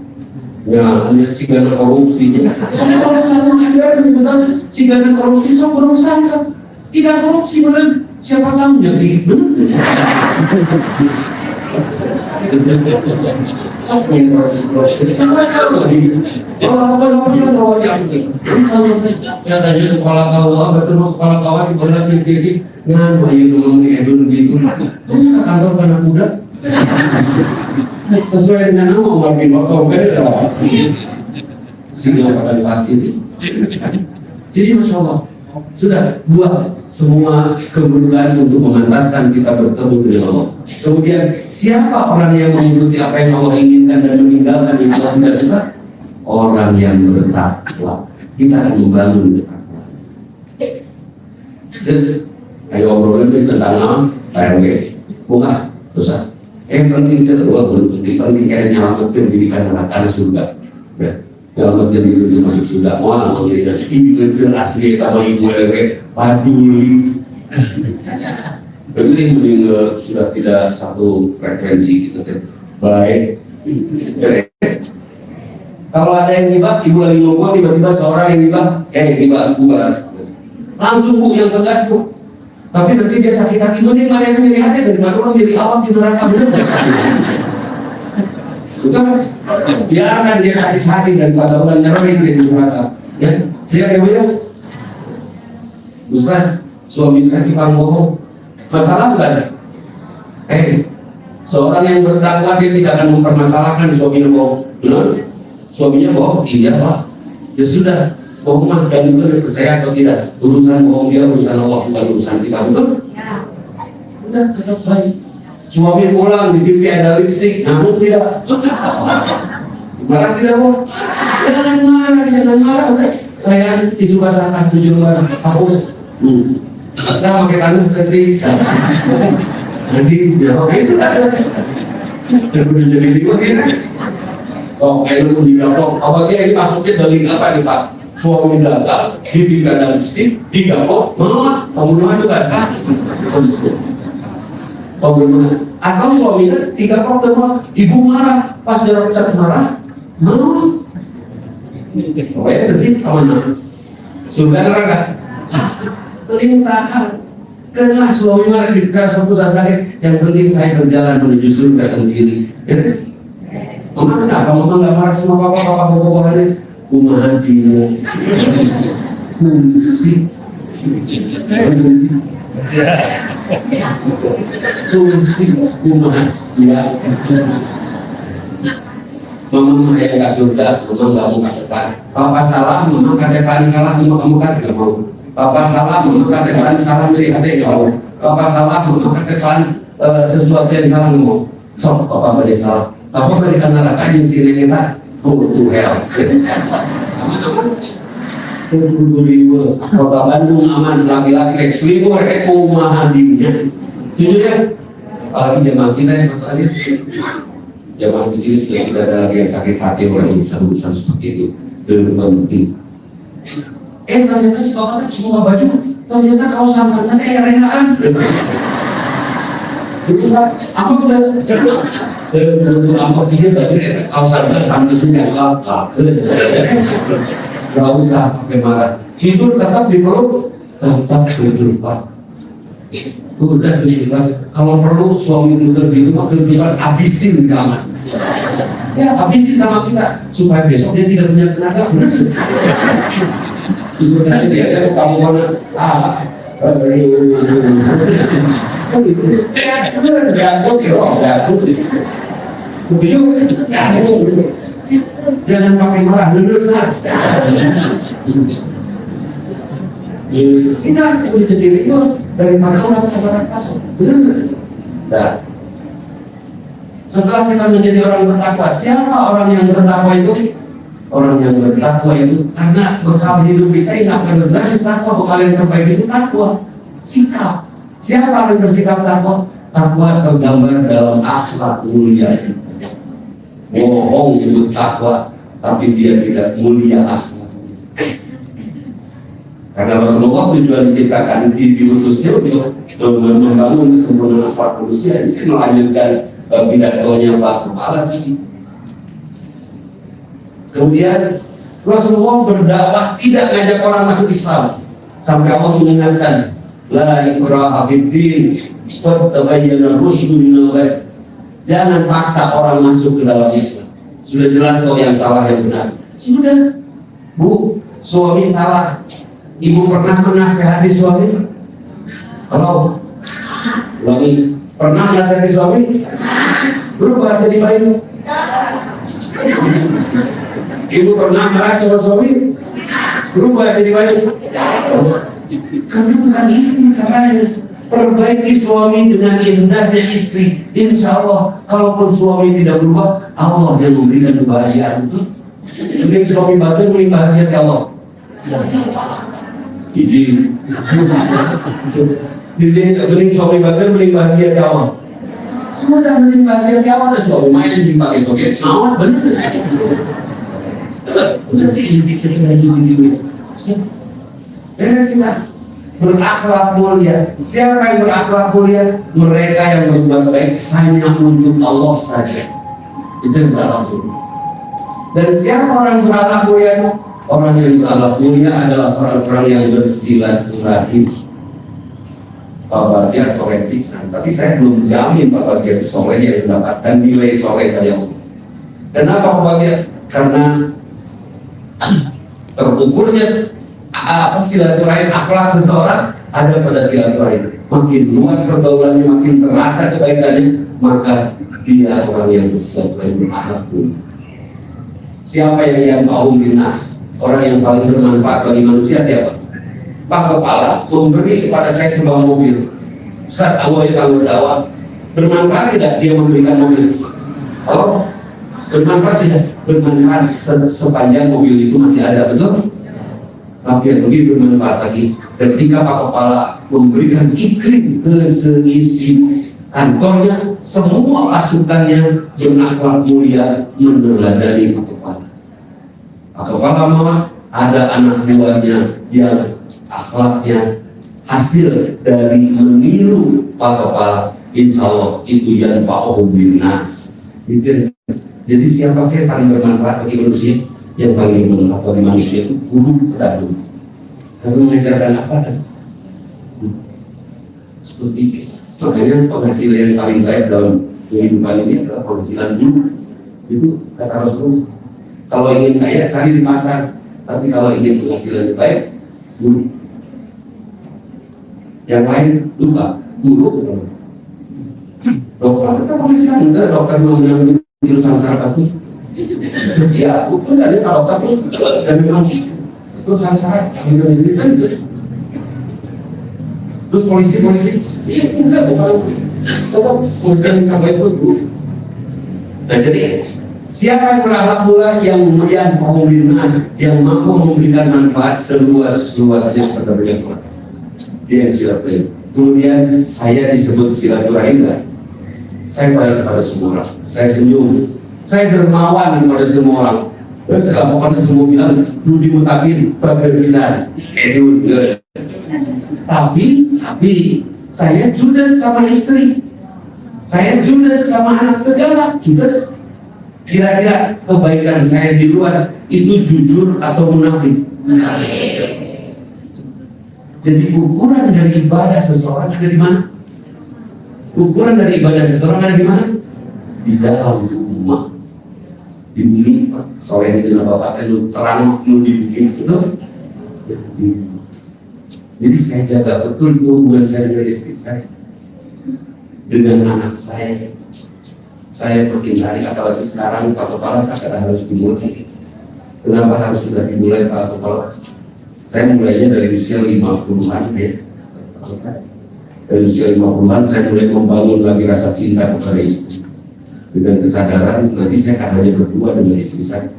Ya, hanya si gana korupsinya. Soalnya kalau sama MBR benar si gana korupsi sok berusaha kan, tidak korupsi benar. Siapa tahu jadi benar. Sampai proses sangat tahu kalau apa-apa bawa jangkrik. Ini sama saja. Yang tadi kepala kawah, betul kepala kawah di berat jadi ngan bayi ngomong di edun gitu. Ini ke kantor Tanah Kuda. Sesuai dengan nama warga motor beda. Singa pada pasir. Jadi masya Allah. Sudah buat semua keburukan untuk memantaskan kita bertemu dengan Allah. Kemudian siapa orang yang mengikuti apa yang Allah inginkan dan meninggalkan yang Allah tidak suka? Orang yang bertakwa. Kita akan membangun bertakwa. Jadi, ayo obrolin tentang PRW. Bukan, dosa. Yang penting kedua untuk penting kayaknya nyelamat pendidikan anak-anak surga. Dalam jadi itu masuk sudah mau menjadi ibu asli sama ibu lele paduli. Berarti ini sudah tidak satu frekuensi gitu kan. Baik. Kalau ada yang gibah, ibu lagi ngomong tiba-tiba seorang yang gibah bubar. Langsung bu yang tegas bu. Tapi nanti dia sakit hati, mending mana yang nyeri hati daripada orang jadi awam di neraka benar. Betul, biarkan dia sakit hati daripada orang nyerah di neraka. Ya, siap ya bu ya. Ustaz, suami saya dipang bohong. Masalah bukan? Seorang yang bertakwa dia tidak akan mempermasalahkan suaminya bohong. Benar? Suaminya bohong, iya pak. Ya sudah, bohong mah dan itu percaya atau tidak. Urusan bohong dia, urusan Allah bukan urusan kita. Betul? Ya. Udah tetap baik. Suami pulang di TV ada lipstick, namun tidak. Marah tidak boh? Jangan marah. Udah. Saya tisu basah tak jujur marah, hapus. Kita pakai tangan sedih. Nanti jawab itu ada. Terus jadi tiba gitu. Oh, kayak lu digapok. Apa dia ini masuknya dari apa nih pak? Suami datang, TV ada lipstick, digapok, pembunuhan juga. Pembunuhan. Atau suaminya tiga waktu ibu marah, pas dia pecat marah, mau. Oh ya sih, kawan. Surga neraka. Lintahan. Kena suami marah di kerasa pusat saya. Yang penting saya berjalan menuju surga sendiri. Ya sih. Mama kenapa? Mama nggak marah sama papa bobohannya? Kumaha dia. Kursi. Kursi kumas ya. Mama yang gak surga, mama gak mau ke depan. Papa salah, mama ke depan salah, mama kamu kan gak mau. Papa salah, mama ke depan salah, jadi hati gak mau. Papa salah, mama ke depan sesuatu yang salah gak mau. Sok, papa beri salah. Papa berikan neraka yang sini kita go to hell. Kota Bandung aman, laki-laki X1000 mereka kumaha dirinya. Jujur ya, apalagi jemaah kita yang bertanya, jemaah di sini sudah tidak ada lagi yang sakit hati orang yang bisa urusan seperti itu. Penting. Ternyata si bapak kan semua baju, ternyata kau sang-sangnya renaan. Betul kan? Apa udah? Apa dia tadi kau sang-sang pantasnya apa? Gak usah pakai marah. Tidur tetap di perut, tetap tidur pak. Udah tidur. Kalau perlu suami tidur gitu, maka tidur habisin kamar. Ya habisin sama kita supaya besok dia tidak punya tenaga. Benar? Justru nanti dia kamu mana? Setuju? Jangan pakai marah, lulusan. Kita boleh jadi itu daripada orang kasar. Benar nggak? Nah, setelah kita menjadi orang bertakwa, siapa orang yang bertakwa itu? Orang yang bertakwa itu karena bekal hidup kita ini akan rezeki takwa, bekal yang terbaik itu takwa. Sikap. Siapa yang bersikap takwa? Takwa tergambar dalam akhlak mulia. Bohong itu takwa, tapi dia tidak mulia akhlak. Karena Rasulullah tujuan diciptakan diutusnya untuk membangun kesempurnaan akhlak manusia. Di sini melanjutkan pidatonya Pak Kepala ini. Kemudian Rasulullah berdakwah tidak ngajak orang masuk Islam sampai Allah mengingatkan la ikraha fiddin qad tabayyana rusydu minal ghayy. Jangan paksa orang masuk ke dalam Islam. Sudah jelas kok yang salah yang benar. Sudah. Bu, suami salah. Ibu pernah menasihati suami? Halo? Suami pernah menasihati suami? Berubah jadi baik? Ibu pernah marah sama suami? Berubah jadi baik? Karena bukan itu masalahnya. Perbaiki suami dengan indahnya istri. Insya Allah, kalaupun suami tidak berubah, Allah yang memberikan kebahagiaan itu. Jadi suami batin mending bahagia ke Allah. Jadi mending suami batin mending bahagia ke Allah. Sudah mending bahagia ke Allah, ada suami main dipakai toket. Awat bener. Udah kita lagi di beresinlah. Berakhlak mulia. Siapa yang berakhlak mulia? Mereka yang berbuat baik hanya untuk Allah saja. Itu yang berakhlak mulia. Dan siapa orang berakhlak mulia? Orang yang berakhlak mulia adalah orang-orang yang bersilaturahim. Pak Bagja soleh pisan, tapi saya belum jamin Pak Bagja soleh yang mendapatkan nilai soleh dari Allah. Kenapa Pak Bagja? Karena terukurnya silaturahim akhlak seseorang ada pada silaturahim. Makin luas pergaulannya, makin terasa kebaikannya, maka dia orang yang bersilaturahim berakhlak mulia. Siapa yang yanfa'u binnas? Orang yang paling bermanfaat bagi manusia siapa? Pak Kepala memberi kepada saya sebuah mobil. Ustaz, awalnya kalau berdakwah bermanfaat tidak dia memberikan mobil? Oh, bermanfaat tidak? Bermanfaat sepanjang mobil itu masih ada, betul? Tapi yang lebih bermanfaat lagi ketika Pak Kepala memberikan iklim ke seisi kantornya, semua pasukannya berakhlak mulia meneladani Pak Kepala. Pak Kepala mau ada anak buahnya yang akhlaknya hasil dari meniru Pak Kepala, insya Allah itu yang fa'uhum binnas. Jadi siapa sih yang paling bermanfaat bagi manusia? Yang paling bermanfaat bagi manusia itu guru terdahulu. Karena mengajarkan apa kan? Seperti itu. Makanya penghasilan yang paling baik dalam kehidupan ini adalah penghasilan guru. Itu kata Rasulullah. Kalau ingin kaya cari di pasar, tapi kalau ingin penghasilan yang baik, guru. Yang lain lupa, guru. Dokter kita penghasilan enggak, dokter mengambil jurusan saraf itu. Ya, bukan dari kalau tapi dan memang itu syarat gitu kan gitu. Terus polisi iya enggak bukan tetap polisi yang kabar itu dulu. Nah jadi siapa yang berakhlak mulia yang mau binnas, yang mampu memberikan manfaat seluas-luasnya kepada banyak orang, dia yang silaturahim. Kemudian saya disebut silaturahim enggak? Saya baik kepada semua orang, saya senyum, saya dermawan kepada semua orang. Dan selama pada semua bilang Rudi Mutakin berpisah tapi saya judes sama istri, saya judes sama anak tegala, judes. Kira-kira kebaikan saya di luar itu jujur atau munafik? Jadi ukuran dari ibadah seseorang ada di mana? Ukuran dari ibadah seseorang ada di mana? Di dalam rumah, di bumi. Soalnya di dalam bapak itu terang lu di bumi itu. Jadi saya jaga betul hubungan saya dengan istri saya, dengan anak saya. Saya makin hari, apalagi sekarang Pak Kepala kata harus dimulai. Kenapa harus sudah dimulai Pak Kepala? Saya mulainya dari usia 50-an ya. Dari usia 50-an saya mulai membangun lagi rasa cinta kepada istri. Dengan kesadaran nanti saya akan hanya berdua dengan istri saya.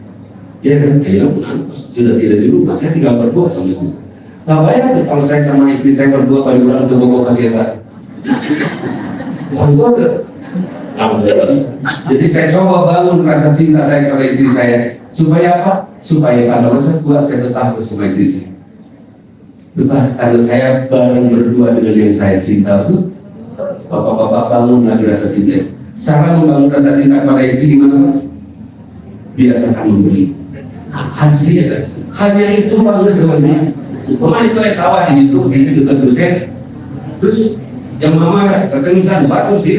Ya kan, kayaknya pun sudah tidak di rumah, saya tinggal berdua sama istri saya. Gak bayang kalau saya sama istri saya berdua kali orang ke Bogor kasih Contoh tuh. Jadi saya coba bangun rasa cinta saya kepada istri saya. Supaya apa? Supaya pada masa tua saya betah bersama istri saya. Betah karena saya bareng berdua dengan yang saya cinta, betul? Bapak-bapak bangun lagi rasa cinta. Cara membangun rasa cinta kepada istri gimana, Pak? Biasakan memberi. Hasilnya kan? Hanya itu bangga sama dia. Mama itu sawah di itu di dekat Rusen. Terus yang mama keterusan batu sih.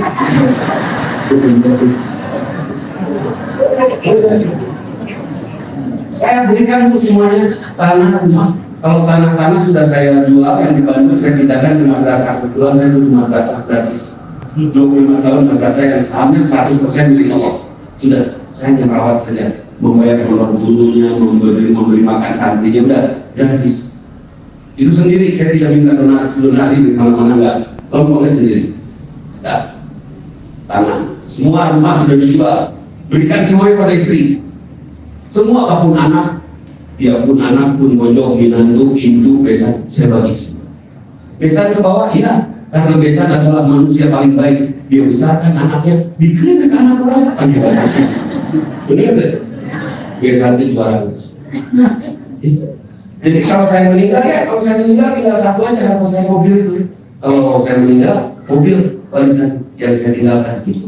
Saya berikan itu semuanya tanah rumah. Kalau tanah-tanah sudah saya jual yang di Bandung, saya pindahkan ke madrasah. Kebetulan saya dulu madrasah gratis 25 tahun madrasah yang sahamnya 100% milik Allah. Sudah, saya hanya merawat saja, membayar honor gurunya, memberi makan santrinya, udah gratis. Itu sendiri, saya tidak minta donasi dari mana-mana, enggak. Kelompoknya sendiri. Enggak. Tanah, semua rumah sudah dijual. Berikan semuanya pada istri. Semua apapun anak, dia pun anak pun bojong, minantu, intu, besan, saya bagi semua. Besan ke bawah, iya, karena besan adalah manusia paling baik. Dia besarkan anaknya, bikin anak orang, kan kita kasih. Benar tak? Besan itu juara. Jadi kalau saya meninggal, tinggal satu aja harta saya, mobil itu. Kalau saya meninggal, mobil warisan yang saya tinggalkan gitu.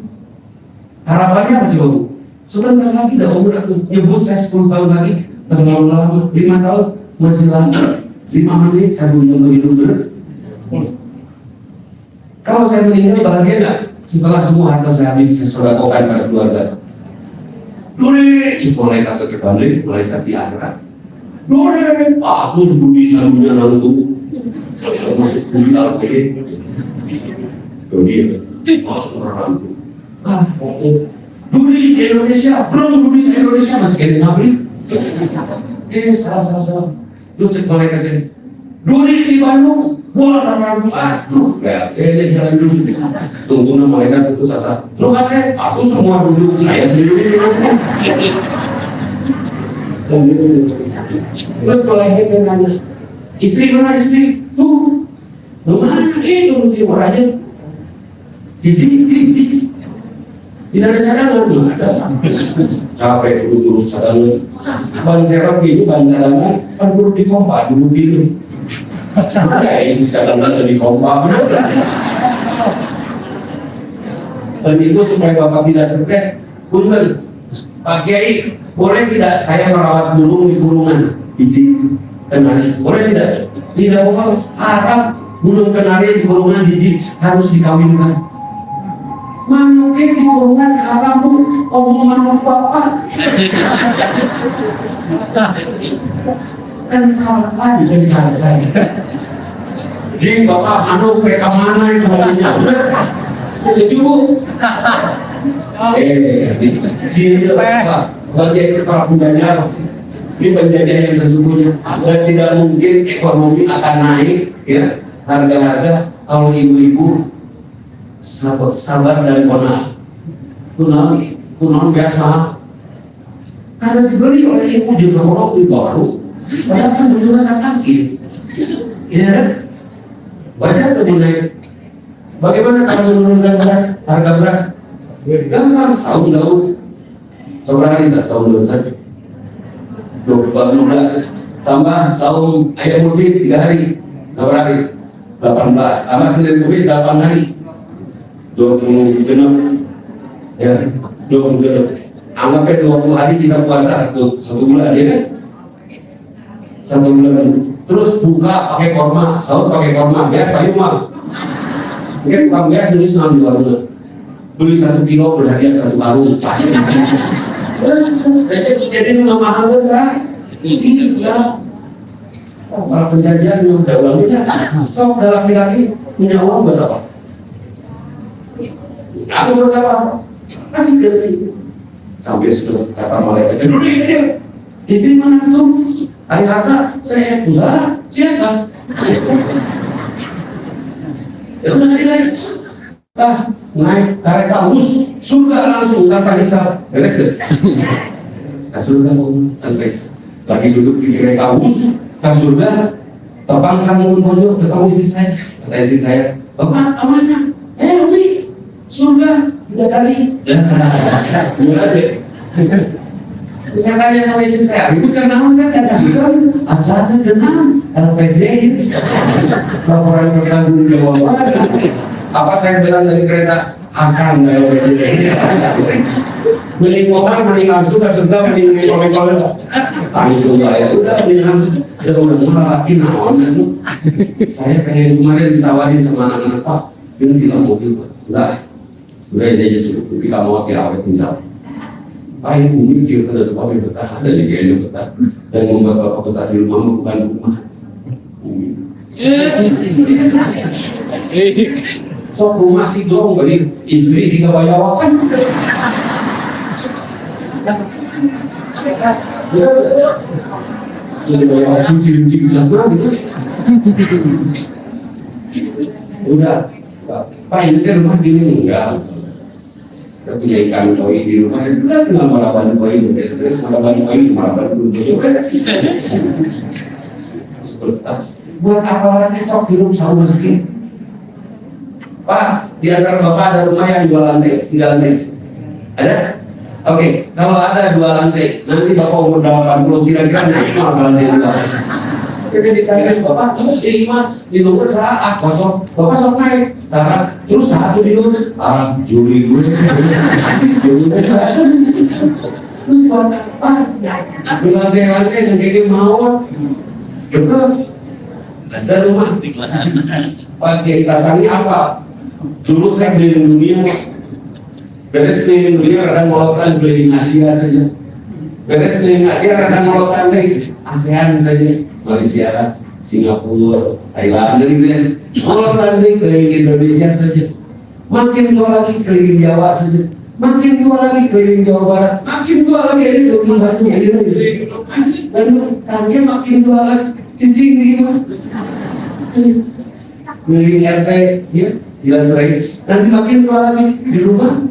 Harapannya apa coba Bu? Sebentar lagi dah umur aku nyebut saya 10 tahun lagi, terlalu lama, 5 tahun masih lama, 5 menit saya belum hidup benar. Kalau saya meninggal bahagia nggak? Setelah semua harta saya habis, saya sodakokan pada keluarga. Dure, si malaikat terbalik, malaikat di akhirat. Dure, aku budi salunya langsung masuk budi al-Fatih. Dure, masuk orang. Duri Indonesia, belum Duri Indonesia masih kayak ngabri. Salah. Lu cek malaikatnya. Duri di Bandung, aduh, kayak jalan dulu. Tunggu nama malaikat itu sasa. Lu kasih, aku semua dulu, saya sendiri. Terus malaikatnya nanya, istri mana istri? Tuh, mana itu timur aja. Jijik. Tidak ada cadangan, nggak ada. Capek dulu cadangan. Ban serep gitu, ban cadangan, kan dulu di kompa, dulu gitu. Ada isi cadangan di kompa, dan itu supaya Bapak tidak stres. Punten, Pak Kiai, boleh tidak saya merawat burung di kurungan? Biji kenari, boleh tidak? Tidak boleh. Haram burung kenari di kurungan biji harus dikawinkan. Manuknya di kurungan haram pun omong manuk bapak kan salah lagi. Jadi bapak manuk mereka mana yang namanya setuju dia bagian para penjajah. Ini penjajah yang sesungguhnya, dan tidak mungkin ekonomi akan naik ya, harga-harga kalau ibu-ibu sabar dan kunal biasa karena dibeli oleh ibu juga orang baru, padahal kan butuh rasa sakit, ya kan? Baca atau mulai bagaimana cara menurunkan beras, harga beras? Gampang, saung daun. Seberapa hari tak saung daun saja? 15 tambah saung ayam multi 3 hari, berapa hari? 18 tambah Senin Kamis 8 hari. 20 genap ya, 20 genap anggapnya 20 hari kita puasa satu bulan ya kan, 1 bulan. Terus buka pakai korma, sahur pakai korma, bias pakai mah mungkin tukang bias nulis di warung beli 1 kilo berhadiah 1 karung pasti. Jadi nggak mahal kan iya. Para penjajahan yang udah uangnya sok dalam laki-laki punya uang buat apa? Aku berkata, kasih kerja sampai sudah kata malaikat, dulu dia istri mana tuh? Ayah harta, saya usaha, siapa? Ya udah cari lagi. Naik kereta bus, surga langsung kata hisab, beres deh. Surga mau tanpa hisab. Lagi duduk di kereta bus, ke surga, terbang sambung pojok, ketemu istri saya, kata istri saya, bapak kemana? Umi. Surga 3 kali. Dua aja. Saya tanya sama istri saya, itu karena kan saya suka acaranya tenang, LPJ ini laporan bertanggung jawaban. Apa saya bilang dari kereta akan LPJ mending orang mending langsung ke surga mending kolek-kolek langsung ya udah mending langsung ya udah malah naon itu. Saya pengen kemarin ditawarin sama anak-anak, Pak ini bilang mobil Pak udah ini aja cukup tapi kamu pakai awet misal Pak ini mikir kan ada pakai betah ada juga yang betah dan membuat bapak betah di rumah bukan rumah sok rumah sih dong bagi istri sih gak banyak kan cincin sama gitu udah Pak ini kan rumah gini enggak saya punya ikan koi di rumah udah tinggal marapan koi beres-beres marapan koi marapan dulu buat apa lagi sok hidup sama meski Pak di antara bapak ada rumah yang 2 lantai 3 lantai ada? Oke, kalau ada 2 lantai nanti bapak umur 80 kira-kira naik berapa lantai juga kita ditanya bapak terus di luar saat kosong bapak sok naik tarak terus satu di luar Juli gue terus buat apa di lantai-lantai yang kayak mau betul ada rumah pakai tatangnya apa dulu saya keliling dunia beres keliling dunia kadang molotan keliling Asia saja beres keliling Asia kadang molotan lagi ASEAN saja Malaysia, Singapura, Thailand gitu ya. Kalau nanti keliling Indonesia saja, makin tua lagi keliling Jawa saja, makin tua lagi keliling Jawa Barat, makin tua lagi ini 21 ini lagi. Dan tangnya makin tua lagi, cincin di mana? Keliling RT, ya, jalan terakhir. Nanti makin tua lagi di rumah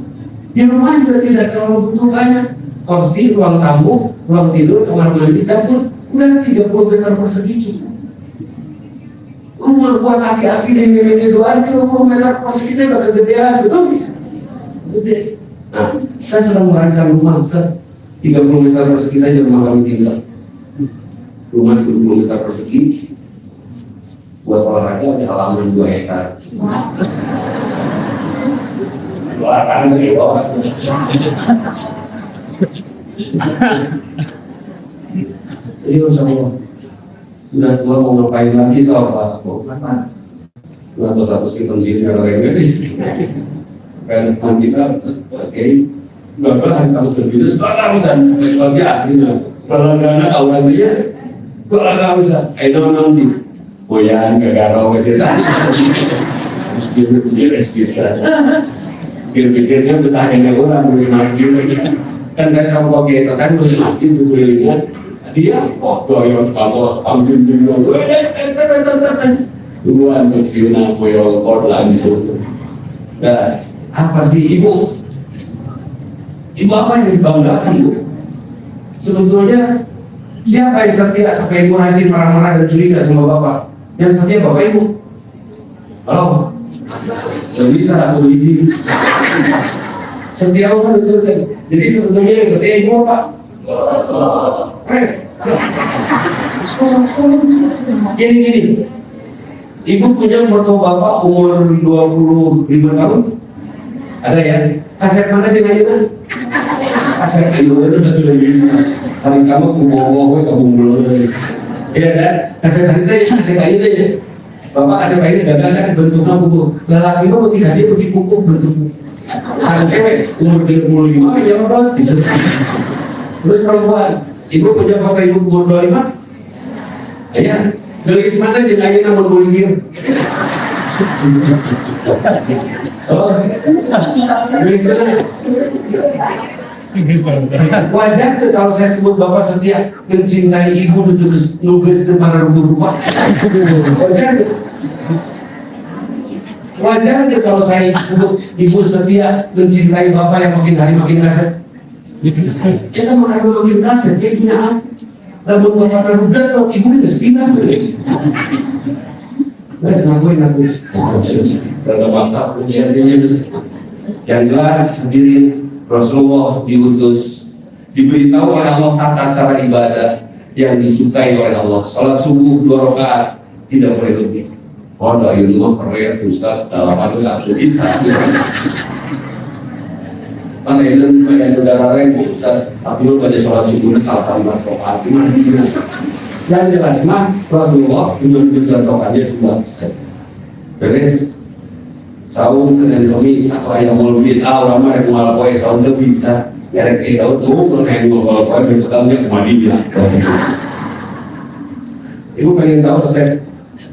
juga tidak terlalu butuh banyak. Kursi, ruang tamu, ruang tidur, kamar mandi, dapur. Udah 30 meter persegi cukup. Rumah buat aki-aki di mini doang 30 meter persegi itu udah kegedean, betul? Gede. Nah, saya sedang merancang rumah 30 meter persegi saja rumah kami tinggal. Rumah 20 meter persegi buat olahraga ada halaman 2 hektar. Luaran dari bawah. Jadi Allah sudah tua mau ngapain lagi soal apa? Atau satu sih orang yang medis. Karena kita, oke, gagal kamu berbeda sekarang bisa bagi aslinya. Berlangganan awal aja, berlangganan bisa. Nanti, boyan gagal masih tak. Mesti bisa. Pikir-pikirnya bertanya orang dari masjid. Kan saya sama Pak Gita kan dari masjid berkelilingan. Dia doyot kalau ambil dulu duluan pensiunan koyol kor langsung. Nah, apa sih ibu apa yang dibanggakan Bu? Sebetulnya siapa yang setia sampai ibu rajin marah-marah dan curiga sama bapak? Yang setia bapak ibu. Halo, nggak bisa aku izin. Setia kan betul. Jadi sebetulnya yang setia ibu apa? Gini, ibu punya foto bapak umur 25 tahun? Ada ya? Kaset mana jenayahnya? Kaset itu satu lagi. Hari kamu kubowo, kabung belum. Iya kan? Kaset itu ya. Bapak kaset ini gagal kan bentuknya buku. Lelaki mau tiga dia pergi buku bentuknya. Cewek umur 25 ya apa? Terus perempuan. Ibu punya foto ibu umur 25? Ya, gelis mana jenayahnya mau buligir? Oh, gelis mana? Wajar tuh kalau saya sebut bapak setia mencintai ibu nugas depan rupa-rupa. Wajar tuh. Wajar tuh kalau saya sebut ibu setia mencintai bapak yang makin hari makin kasar. Kita makin kasar, kayak punya apa? Lalu bapak rudat kalau ibu kita sepindah. Guys, ngakuin aku. Kalau maksa punya dia Yang jelas hadirin, Rasulullah diutus, diberitahu oleh Allah tata cara ibadah yang disukai oleh Allah. Salat subuh 2 rakaat tidak boleh lebih. Oh, dah itu mah perlu Ustaz, dalam aku bisa. Mana ini yang saudara reng Ustaz, tapi lu pada sholat subuh salat 15 rakaat gimana? Yang jelas mah Rasulullah menunjuk contohnya 2. Beres. Saum Senin Kamis atau ayam mulbit orang mah yang mal poe saum teu bisa. Ya rek daud tuh kayak mal poe betulnya ke Madinah. Ibu pengen tahu selesai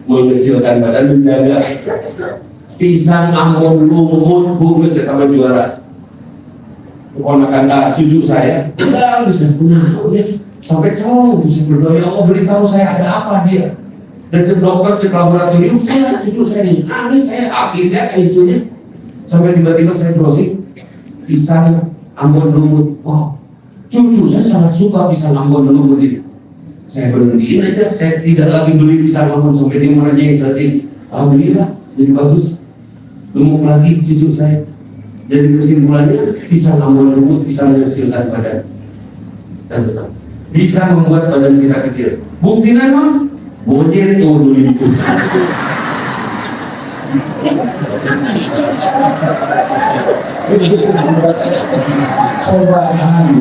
mengecilkan badan menjaga pisang Ambon lumut bu bisa tambah juara. Keponakan cucu saya enggak bisa punya sampai cowok bisa berdoa ya Allah beritahu saya ada apa dia. Dan cek dokter, cek laboratorium, cucu saya ini nangis, saya akhirnya cucunya sampai tiba-tiba saya browsing pisang Ambon lumut. Wow, cucu saya sangat suka pisang Ambon lumut ini. Saya berhentiin aja, saya tidak lagi beli pisang Ambon sampai dia merajai saat ini. Alhamdulillah, jadi bagus. Lumut lagi cucu saya. Jadi kesimpulannya pisang Ambon lumut bisa mengecilkan badan dan tetap bisa membuat badan kita kecil. Buktinya non monyet tuh dulu itu. Cobaan.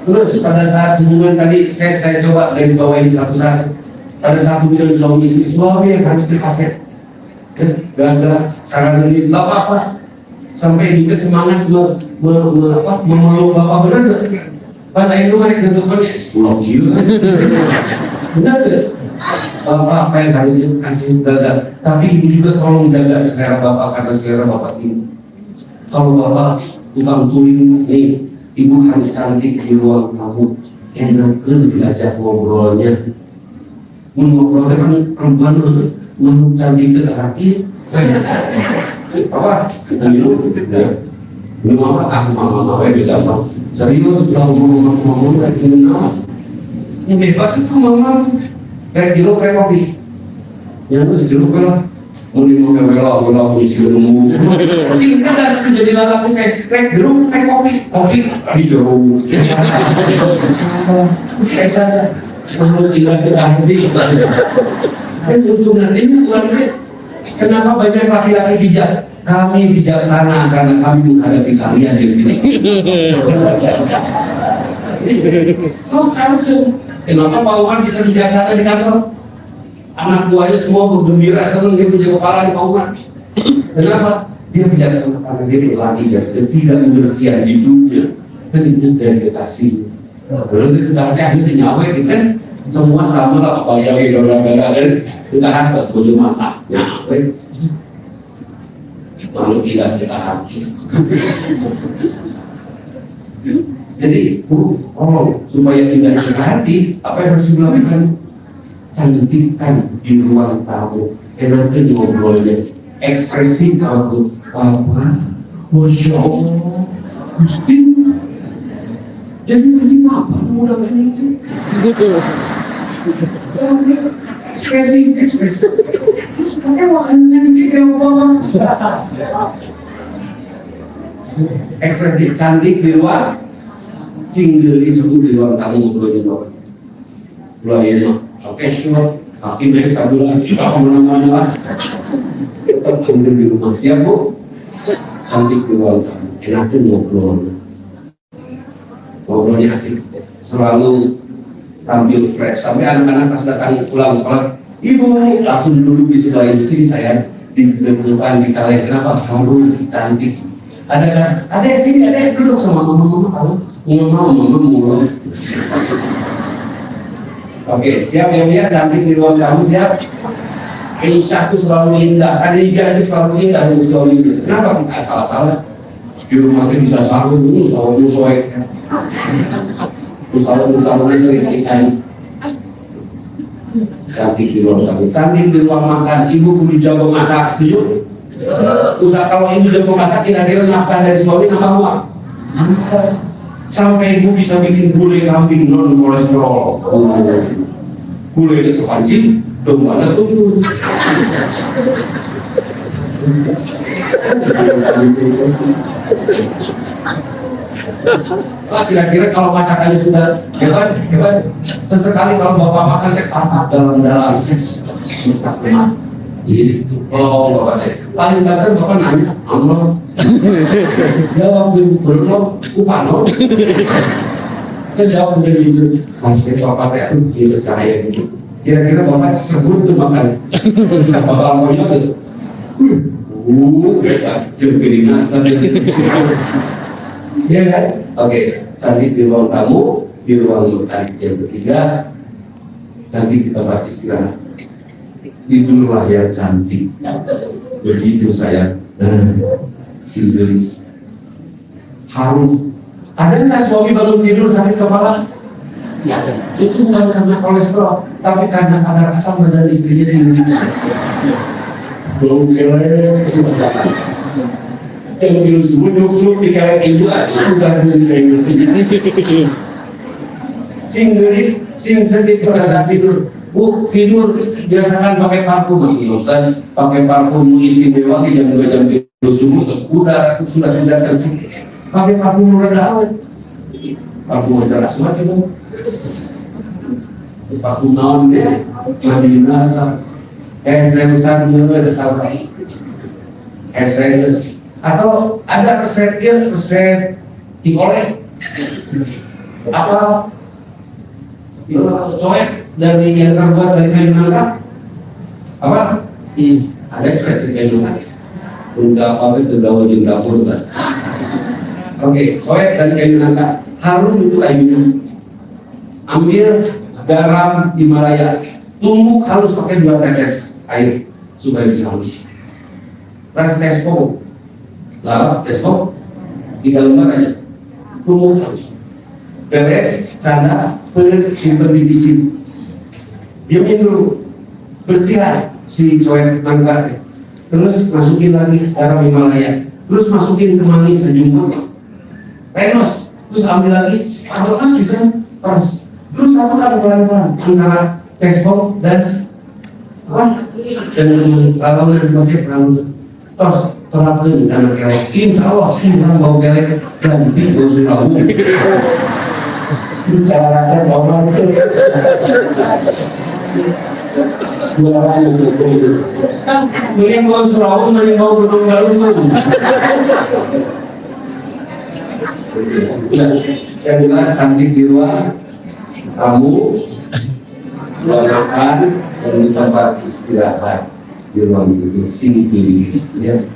Terus pada saat hubungan tadi saya coba garis bawahi satu-satu. Pada saat hubungan suami istri, suami yang harus dikasih gara-gara saran ini nggak apa-apa. Sampai juga semangat memeluk bapak, benar nggak? Pada itu mereka tentukannya 10 kilo. Benar nggak? Bapak apa yang harus kasih gagal. Tapi ibu juga tolong jaga selera bapak karena selera bapak ini. Kalau bapak tukang touring nih, ibu harus cantik di ruang tamu. Enakan diajak ngobrolnya. Ngobrolnya kan perempuan untuk cantik ke hati. Apa? Kita minum apa? Mama juga bang. Serius kalau ngomong kayak gini yang bebas itu mama kayak jeruk kayak kopi. Yang itu jeruk lah. Mau bela polisi nunggu. Singkat dasar jadi lalaki kayak jeruk kayak kopi di jeruk. Kita harus tidak berhenti. Kan untuk nantinya bukan kenapa banyak laki-laki bijak? Kami bijaksana karena kami menghadapi kalian yang bijak. Oh, harus tuh. Kenapa Pak Umar bisa bijaksana di kantor? Anak buahnya semua bergembira, senang dia punya kepala di Pak Umar. Kenapa? Dia bijaksana karena dia berlatih dan tidak pengertian di dunia. Kan itu dari kasih. Kalau kita ada ahli senyawa gitu kan. Semua sama lah apa yang gara-gara kita harus bagaimana mata lalu tidak kita hati. Jadi supaya tidak sakit hati, apa yang harus dilakukan? Cantikkan di ruang tamu, enakan ngobrolnya, ekspresi kamu apa? Masya Allah, Gusti. Jadi nanti apa menggunakan itu? Ekspresi. Terus pakai wakannya di bawah. Ekspresi cantik di luar, single di suku di luar kamu ngobrolnya doang. Mulai occasional, kaki naik sabulan, kita kemana-mana. Tetap tinggal di rumah siap bu, cantik di luar kamu, enakin ngobrolnya asik, selalu tampil fresh. Sampai anak-anak pas datang pulang sekolah, ibu langsung duduk di sebelah ibu sini saya ditentukan di kalian. Kenapa? Kamu cantik. Ada kan? Ada yang sini, ada yang duduk sama mama kamu. Mama mulu. Oke, siap ya Mia, cantik di ruang kamu siap. Aisyah itu selalu indah, Khadijah itu selalu indah di suami itu. Kenapa kita salah-salah? Di rumah kita bisa selalu musuh-musuh. Usaha sering ikan cantik di ruang tamu, cantik di ruang makan. Ibu kudu jago masak, setuju? Usaha kalau ibu jago masak kira-kira nafkah dari suami nambah uang. Sampai ibu bisa bikin gulai kambing non kolesterol. Gula ini sepanjang, dombanya tunggu. Wah, kira-kira kalau masakannya sudah hebat, sesekali kalau bapak makan saya tangkap dalam gitu. Oh, bapak paling banter bapak nanya, Allah. Jawab belum, kupano. Kita jawab udah gitu. Masih bapak teh percaya gitu. Kira-kira bapak sebut tuh makan. Bapak maunya tuh. Jengkeringan. Iya kan? Oke, cantik di ruang tamu, di ruang cantik yang ketiga, cantik di tempat istirahat. Tidurlah yang cantik. Begitu saya si Gelis. Harum. Ada nggak suami bangun tidur sakit kepala? Ya, itu bukan karena kolesterol, tapi karena kadar asam badan istrinya tinggi. Belum kira yang virus subuh dikira itu bukan dari sing gelis, sing sedih pada saat tidur. Tidur biasakan pakai parfum, kan? Pakai parfum istimewa di jam 2 jam tidur subuh, terus udara itu sudah tidak tercukup. Pakai parfum rada awet, parfum udara semua juga. Parfum naon deh, Madinah, SMS atau ada resep digoreng apa coek dari yang terbuat dari kayu nangka apa ada resep dari kayu nangka enggak apa itu daun jeung dapur kan. Oke, coek dari kayu nangka harum itu kayunya. Ambil garam Himalaya, tumbuk halus pakai 2 tetes air supaya bisa halus. Ras tespo lah, besok 3 lembar aja tumbuk halus, beres, canda, simpen di sini, diamin dulu, bersihkan si coek nangka, terus masukin lagi garam Himalaya, terus masukin ke mani sejumlah, renos, terus ambil lagi, pas bisa pas, terus satukan pelan-pelan antara tespon dan apa? Dan laluan konsep laluan, tos terapkan karena kelek, insya Allah hilang bau kelek ganti bau surabu. Bicarakan orang itu. Mending bau surabu, mending bau gunung-galung. Yang jelas cantik di luar, kamu makan dan di tempat istirahat di ruang itu sini ya.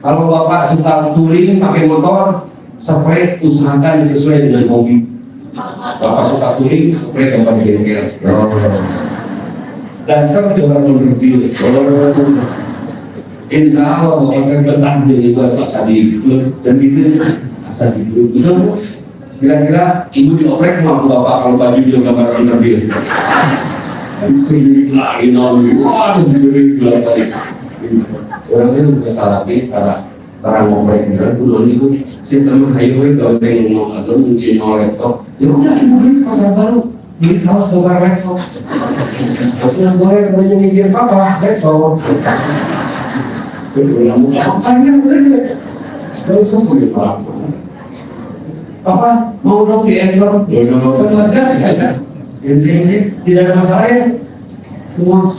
Kalau bapak suka touring pakai motor, spray usahakan sesuai dengan hobi. Bapak suka touring, spray gambar bengkel. Daster gambar mobil. Insya Allah bapak akan betah jadi buat asal di klub dan gitu asal di klub itu. Kira-kira ibu dioprek mau bapak kalau baju dia gambar mobil. Lagi nol, wah jadi belakang. Orang itu salah karena barang ngoprek beneran dulu itu sistem highway gaweng ngomong atau mungkin laptop ya udah ibu beli pasar baru beli kaos gambar laptop maksudnya goreng banyak mikir apa laptop itu yang mau makannya udah deh terus sesuai papa mau dong di ekor kan ada ini tidak ada masalah ya semua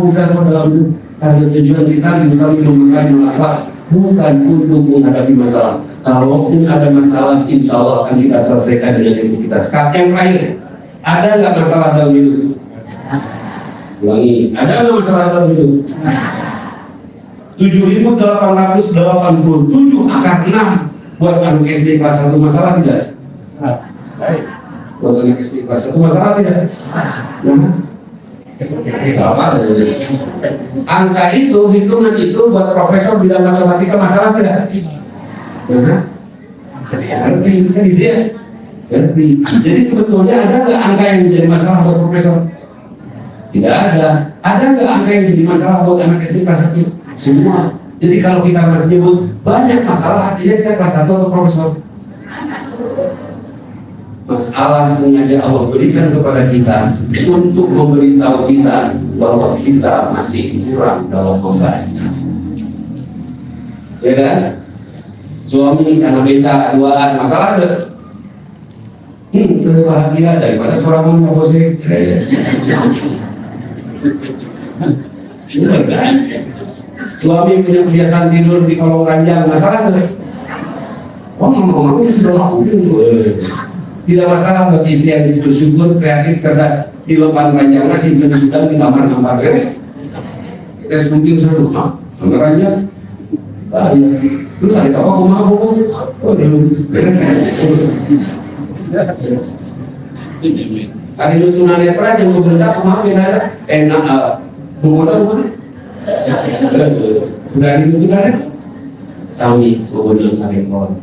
bukan dalam karena tujuan kita bukan menemukan akhlak, bukan untuk menghadapi masalah. Kalaupun ada masalah, insya Allah akan kita selesaikan dengan integritas. Yang terakhir, ada nggak masalah dalam hidup? Ulangi, ada nggak masalah dalam hidup? 7.887 akar 6 buat anak SD kelas 1 masalah tidak? Buat anak SD kelas 1 masalah tidak? Angka itu, hitungan itu buat profesor bidang matematika masalah tidak? Ngerti, kan dia ngerti. Jadi sebetulnya ada nggak angka yang menjadi masalah buat profesor? Tidak ada. Ada nggak angka yang jadi masalah buat anak SD kelas 1? Semua. Jadi kalau kita menyebut banyak masalah, artinya kita kelas 1 atau profesor? Masalah sengaja Allah berikan kepada kita untuk memberitahu kita bahwa kita masih kurang dalam membaca. Ya kan? Suami karena beca duaan masalah tuh. Lebih bahagia daripada seorang mengosek. Kan? Suami punya kebiasaan tidur di kolong ranjang masalah tuh. Oh, mama sudah lakuin. Tidak masalah bagi istri yang bersyukur, kreatif, cerdas di depan ranjang nasi dan sudah di kamar nampak beres. Kita mungkin selalu kamar ranjang. Terus ada apa kau mau? Oh, beres. Ada itu tunanetra yang berbentak kemarin ada enak bermodal mana? Udah itu tunanetra. Sami bermodal kemarin kawan.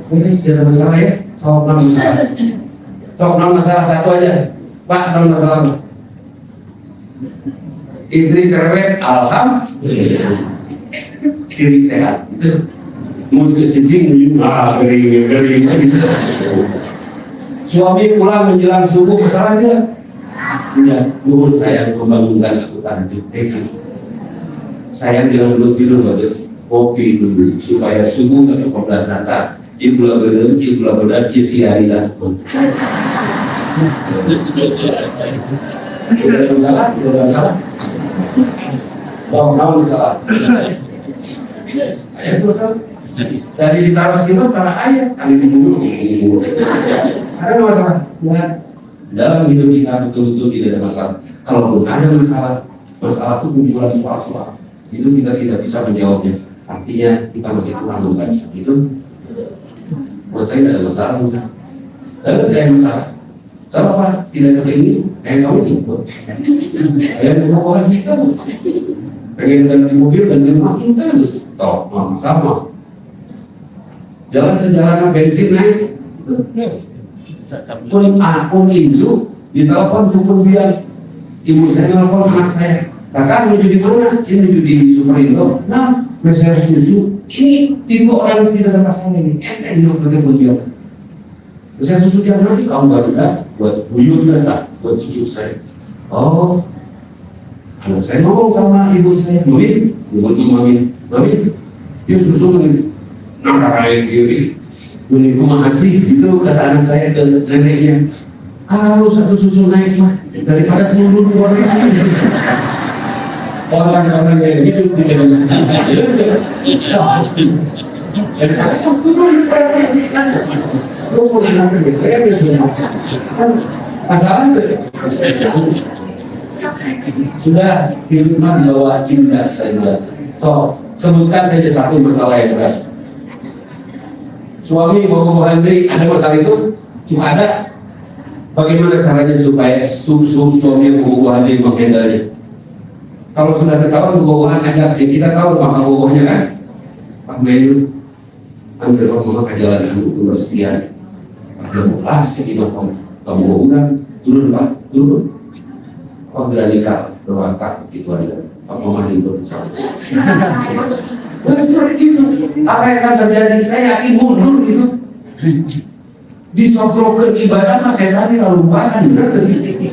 Ini tidak masalah ya. Sok masalah satu aja, Pak. Non masalah apa? Istri cerewet, alhamdulillah. Siri sehat, itu musik cicing, gering gitu. Suami pulang menjelang subuh, masalah aja. Ya, luhur saya membangunkan aku tahajud. Saya jangan dulu tidur pada kopi dulu supaya subuh ke 14 datang. Ibu belas isi hari dah. Tidak ada masalah. Tahu masalah. Ayat masalah. Dari ditaruh sekitar para ayat kali dibunuh. Ada masalah? Ya. Dalam hidup kita betul-betul tidak ada masalah. Kalaupun ada masalah itu kumpulan soal-soal. Itu kita tidak bisa menjawabnya. Artinya kita masih kurang membaca. Itu buat saya tidak ada masalah. Tapi tidak ada masalah. Salah apa? Tidak ada ini. Kamu ini. Pokoknya kita pengen ganti mobil ganti rumah kita. Toh, sama. Jalan sejalanan bensin naik. Pun ibu ditelepon pun biar ibu saya telepon anak saya. Kakak menuju di mana? Ini menuju di Superindo. Nah, saya susu. Ini tipe orang yang tidak ada masalah ini. Di dokternya pun bilang. Saya susu tiap hari kamu baru dah buat buyur dah buat susu saya. Oh, anak saya ngomong sama ibu saya, Mami, dia susu ini. Nah, kayak gini, ini masih gitu kata anak saya ke neneknya. Kalau satu susu naik mah daripada turun keluarga. Orang-orang yang hidup di dalam daripada turun lu mau nanti saya semua masalah sudah di rumah dibawa indah saja. So sebutkan saja satu masalah yang berat. Suami mau Andri ada masalah itu cuma ada. Bagaimana caranya supaya suami mau Andri menghandle? Kalau sudah ketahuan bohongan aja, kita tahu maka bohongnya kan. Pak Menu, antar mama ke jalan dulu bersekian. Pas sih kamu bohongan, turun Pak, turun. Kau berani kah berangkat gitu aja. Pak Mama itu bersama. Betul gitu. Apa yang akan terjadi? Saya yakin mundur gitu. Disogok ke ibadah mas setan lalu lupakan berarti.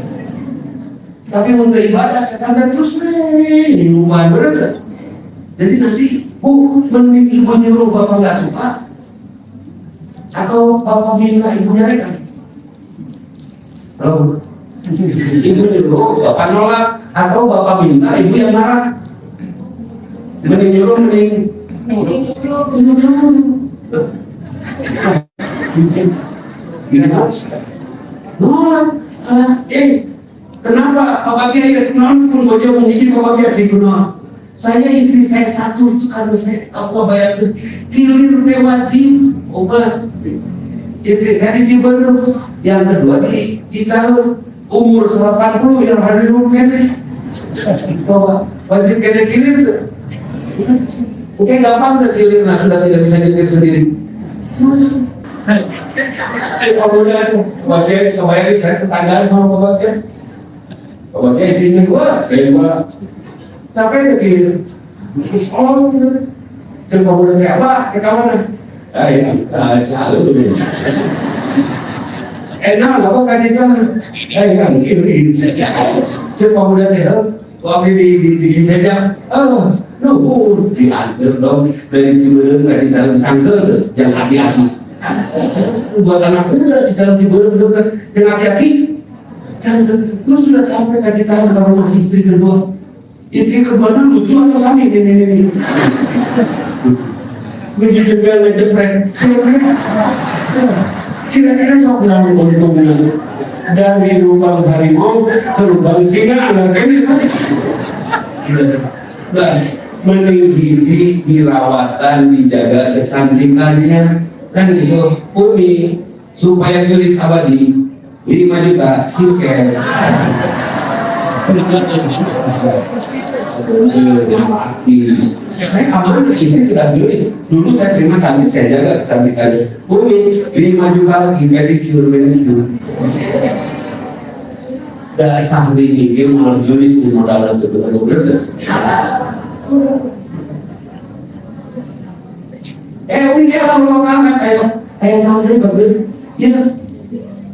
Tapi untuk ibadah setan terus lupa berarti. Jadi nanti mending ibu nyuruh bapak nggak suka atau bapak minta ibu nyarikan. Halo, ibu nyuruh bapak nolak atau bapak minta ibu yang marah. Mending nyuruh bisa nolak. Kenapa Bapak Kiai non pun dia mengizin Bapak Kiai sih kuno. Saya istri saya satu itu karena saya apa bayar kilir teh wajib obat. Istri saya di Ciberem, yang kedua di Cicahem, umur 80 yang hari mungkin bahwa wajib kena kilir tuh. Oke gampang tuh kilir, nah sudah tidak bisa kilir sendiri. Kemudian Bapak kebayang saya tetanggaan sama Bapak Bapak istrinya dua, saya dua. Capek ke kilir. Terus gitu. Saya kemudian kayak apa? Ke kawan. Jauh dulu. enak apa kajian yang kiri siapa muda teh waktu di jajak diantar dong dari Ciberem ke Cicahem cangkel tuh yang hati-hati buat anak muda Cicahem Ciberem itu kan yang hati-hati cangkel lu sudah sampai ke Cicahem ke rumah istri kedua lucu atau sami ini begitu juga ngejepret kira-kira sok namun untung dari lubang harimau ke lubang singa anak ini dan mending gizi dirawatan dijaga kecantikannya kan gitu Umi supaya gelis abadi 5 juta skincare saya aman istri tidak gelis dulu saya terima cantik saya jaga kecantikan Umi 5 juta lagi pedicure dasar ini dia mau gelis di modal itu benar-benar Umi kalau anak saya nanti bagus ya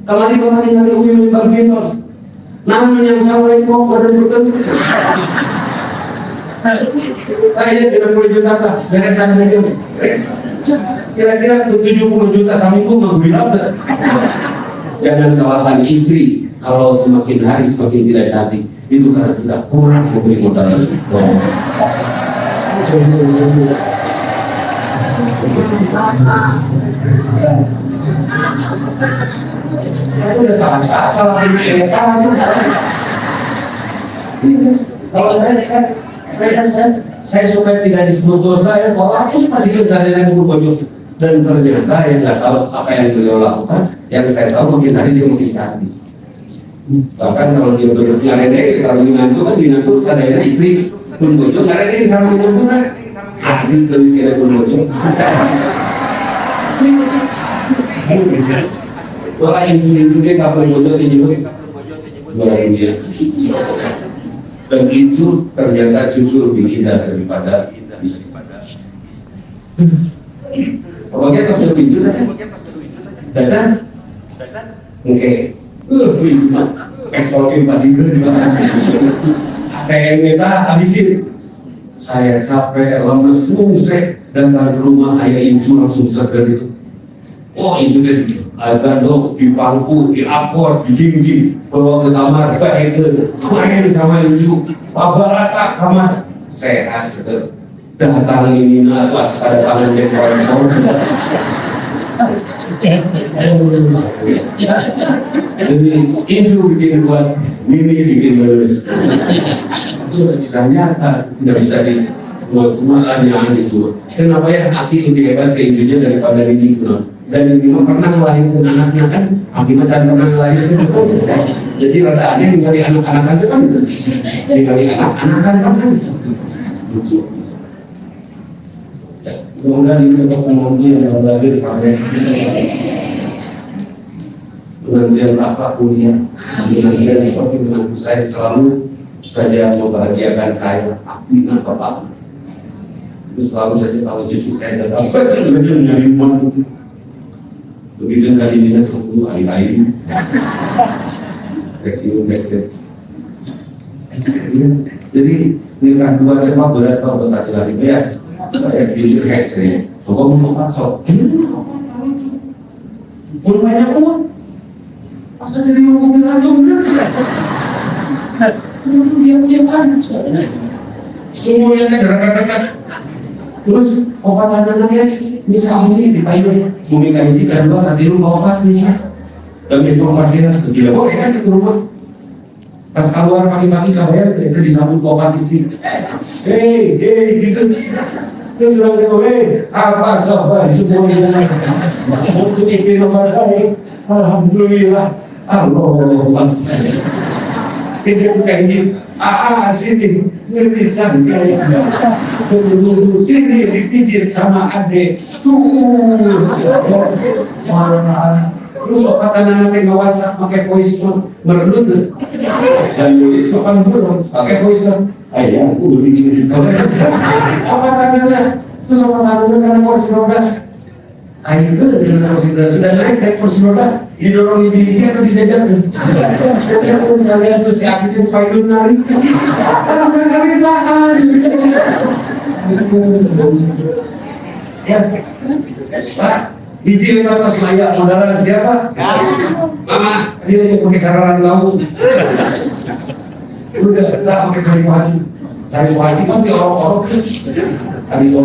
kali Umi bagian namun yang salah itu pada betul kayaknya 30 juta lah beresan saja kira-kira 70 juta seminggu menggunakan apa jangan salahkan istri kalau semakin hari semakin tidak cantik itu karena kita kurang memberi modal itu udah salah pilih kalau saya supaya tidak disebut dosa ya bahwa aku masih bisa dengan berbojok dan ternyata yang nggak tahu apa yang beliau lakukan yang saya tahu mungkin hari dia mungkin cantik bahkan kalau dia ngarede sarung minantu kan minantu sadayana istri pun bojok ngarede sarung minantu kan asli tulis kira pun bojok wah ini dia kapal bojok ini luar biasa dan itu ternyata jujur lebih indah daripada istri. Pokoknya pas udah jujur aja. Dacan? Oke. Itu mah. Eskolkin pasti gede banget. Kayak kita habisin. Saya capek, lemes, ngusek, datang ke rumah ayah Incu langsung seger itu. Oh Incu kan ada dong di pangku, di apor, di jingjing, bawa ke kamar, main sama Incu, pabarata kamar, sehat seger. Datang ini pas ada tangan yang kotor. Jadi Incu bikin buat Mimi bikin bagus. Itu bisa nyata, tidak bisa di buat masalahnya itu. Kenapa ya hati lebih hebat ke Incunya daripada Mimi itu? Dan Mimi pernah melahirkan anaknya kan, Abi Macan pernah melahirkan itu. Jadi rada aneh ningali anak-anakan itu kan, ningali anak-anakan kan lucu. Kemudian ini untuk pengundi yang berakhir sampai penantian apa kuliah, penantian seperti menantu saya selalu saja membahagiakan saya, Aminah Bapak. Itu selalu saja kalau cucu saya datang, saya sudah nyari uang. Begitu kali ini 10 hari lain, jadi nikah dua cepat berat kalau laki-laki ya. Saya pikir saya, coba mau masuk. Belum banyak uang, asal dari ngomongin aja bener. Dia punya kan, semuanya gerak-gerak. Terus obat anaknya misal ini di payung, bumi kayak ini kan dua nanti lu obat misal. Dan informasinya tidak boleh kan ke rumah. Pas keluar pagi-pagi kabar itu disambut obat istri. Hei gitu. Terus bilang ke apa kabar semuanya? Untuk istri nomor kali, alhamdulillah, Allah. Kita bukan gitu. Sini lebih cantik. Sini dipijit sama adik. Terus kata anak-anak yang WhatsApp pakai voice note merlut dan nulis papan burung pakai voice note. Ayah, aku bikin apa tandanya? Terus apa tandanya karena voice note? Ayo dengan kursi roda sudah naik kursi roda didorong hiji atau dijajakan. Saya pun kalian terus yakin payung narik. Narik lah. Ya, Pak, hiji memang pas layak modalan siapa? Mama, dia yang pakai sararan laut. Udah pakai sari haji. Sari haji kan di orok-orok. Hari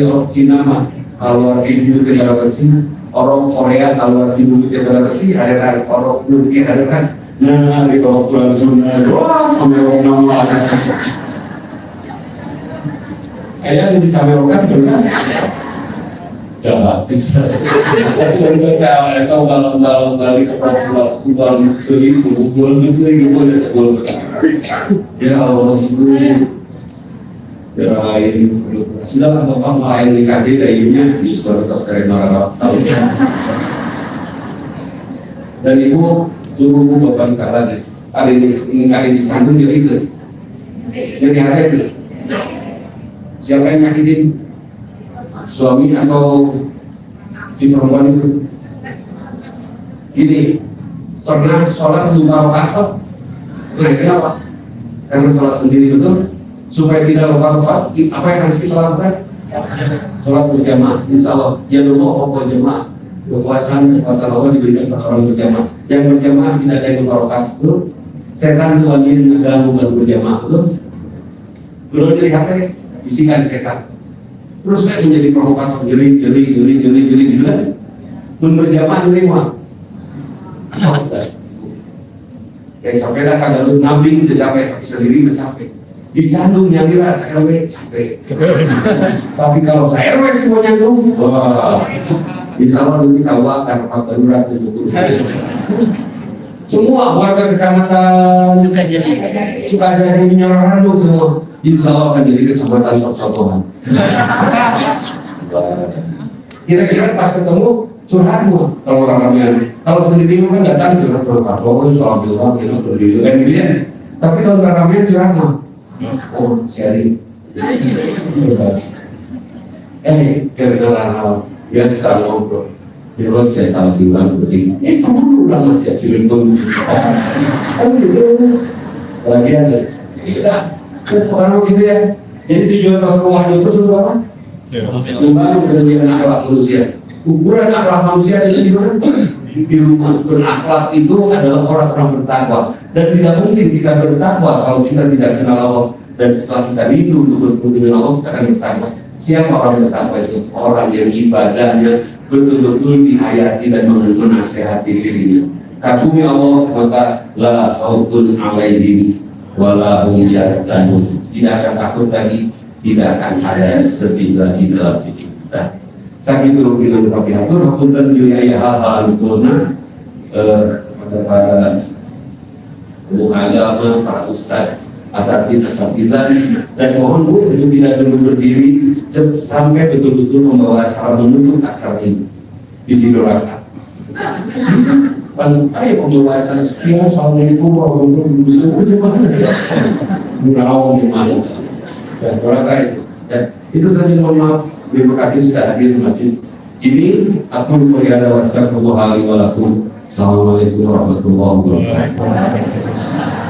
orok Cina mah. Kalau di bumi negara besi, orang Korea kalau di bumi negara besi ada kan orang Turki ada kan, nah di bawah bulan Sunda, wah sampai orang nama ada. Kayaknya di Samerokan juga, jangan bisa. Tapi mereka kau balang balik ke bulan seribu, ya Allah itu. Lain sudah apa lain dikasih dayunya di sekolah keren orang tahu dan ibu suruh bapak nikah lagi hari ini santun jadi ada itu siapa yang nyakitin suami atau si perempuan itu ini pernah sholat lupa rakaat nah kenapa karena sholat sendiri betul supaya tidak lupa-lupa, apa yang harus kita lakukan? Sholat berjamaah, insya Allah. Ya dulu berjamaah, kekuasaan kekuatan Allah diberikan kepada orang berjamaah. Yang berjamaah tidak ada yang lupa-lupa itu. Setan itu lagi mengganggu baru berjamaah itu. Belum jadi hati, bisikan setan. Terus saya menjadi provokator, jeli gitu kan? Pun berjamaah nerima. Kayak sepeda kagak lu nabing tercapai, tapi sendiri mencapai. Dicandung yang dirasa RW sampai. Tapi kalau saya RW semua nyandung, wah, insya Allah nanti kau akan darurat untuk semua warga kecamatan suka jadi menyerang semua. Insya Allah akan jadi kecamatan percontohan. Kira-kira pas ketemu curhat mau kalau ramean, kalau sendiri kan datang curhat kalau soal bilang gitu berdiri kan gitu ya. Tapi kalau ramean curhat mah. Oh, sharing. Karena biasa ngobrol. Terus saya salah bilang begini. Kamu udah masih cilindung. Kan gitu. Lagi ada. Terus orang gitu ya. Jadi tujuan masuk rumah itu sudah apa? Membangun kemudian akhlak manusia. Ukuran akhlak manusia itu di mana? Di rumah. Berakhlak itu adalah orang-orang bertakwa. Dan tidak mungkin kita bertakwa kalau kita tidak kenal Allah. Dan setelah kita rindu untuk bertemu dengan Allah, kita akan bertakwa. Siapa orang bertakwa itu? Orang yang ibadahnya betul-betul dihayati dan menasehati dirinya. Kagumi Allah, maka la khaufun alaihim wa la hum yahzanun. Tidak akan takut lagi, tidak akan ada sedih lagi dalam hidup kita. Saking turun Rabbi Hatur, hapunten yuyaya hal-hal kulna kepada para pemuka agama, para ustadz, asatidah, dan mohon Bu itu tidak dulu berdiri sampai betul-betul membawa cara menuntut aksara ini di Sidoarjo. Ayo pembawa acara, ya assalamualaikum warahmatullahi wabarakatuh. Menawang gimana? Dan orang itu. Itu saja mohon maaf. Terima kasih sudah hadir di masjid ini. Aku berada wassalamualaikum warahmatullahi wabarakatuh. Assalamualaikum warahmatullahi wabarakatuh.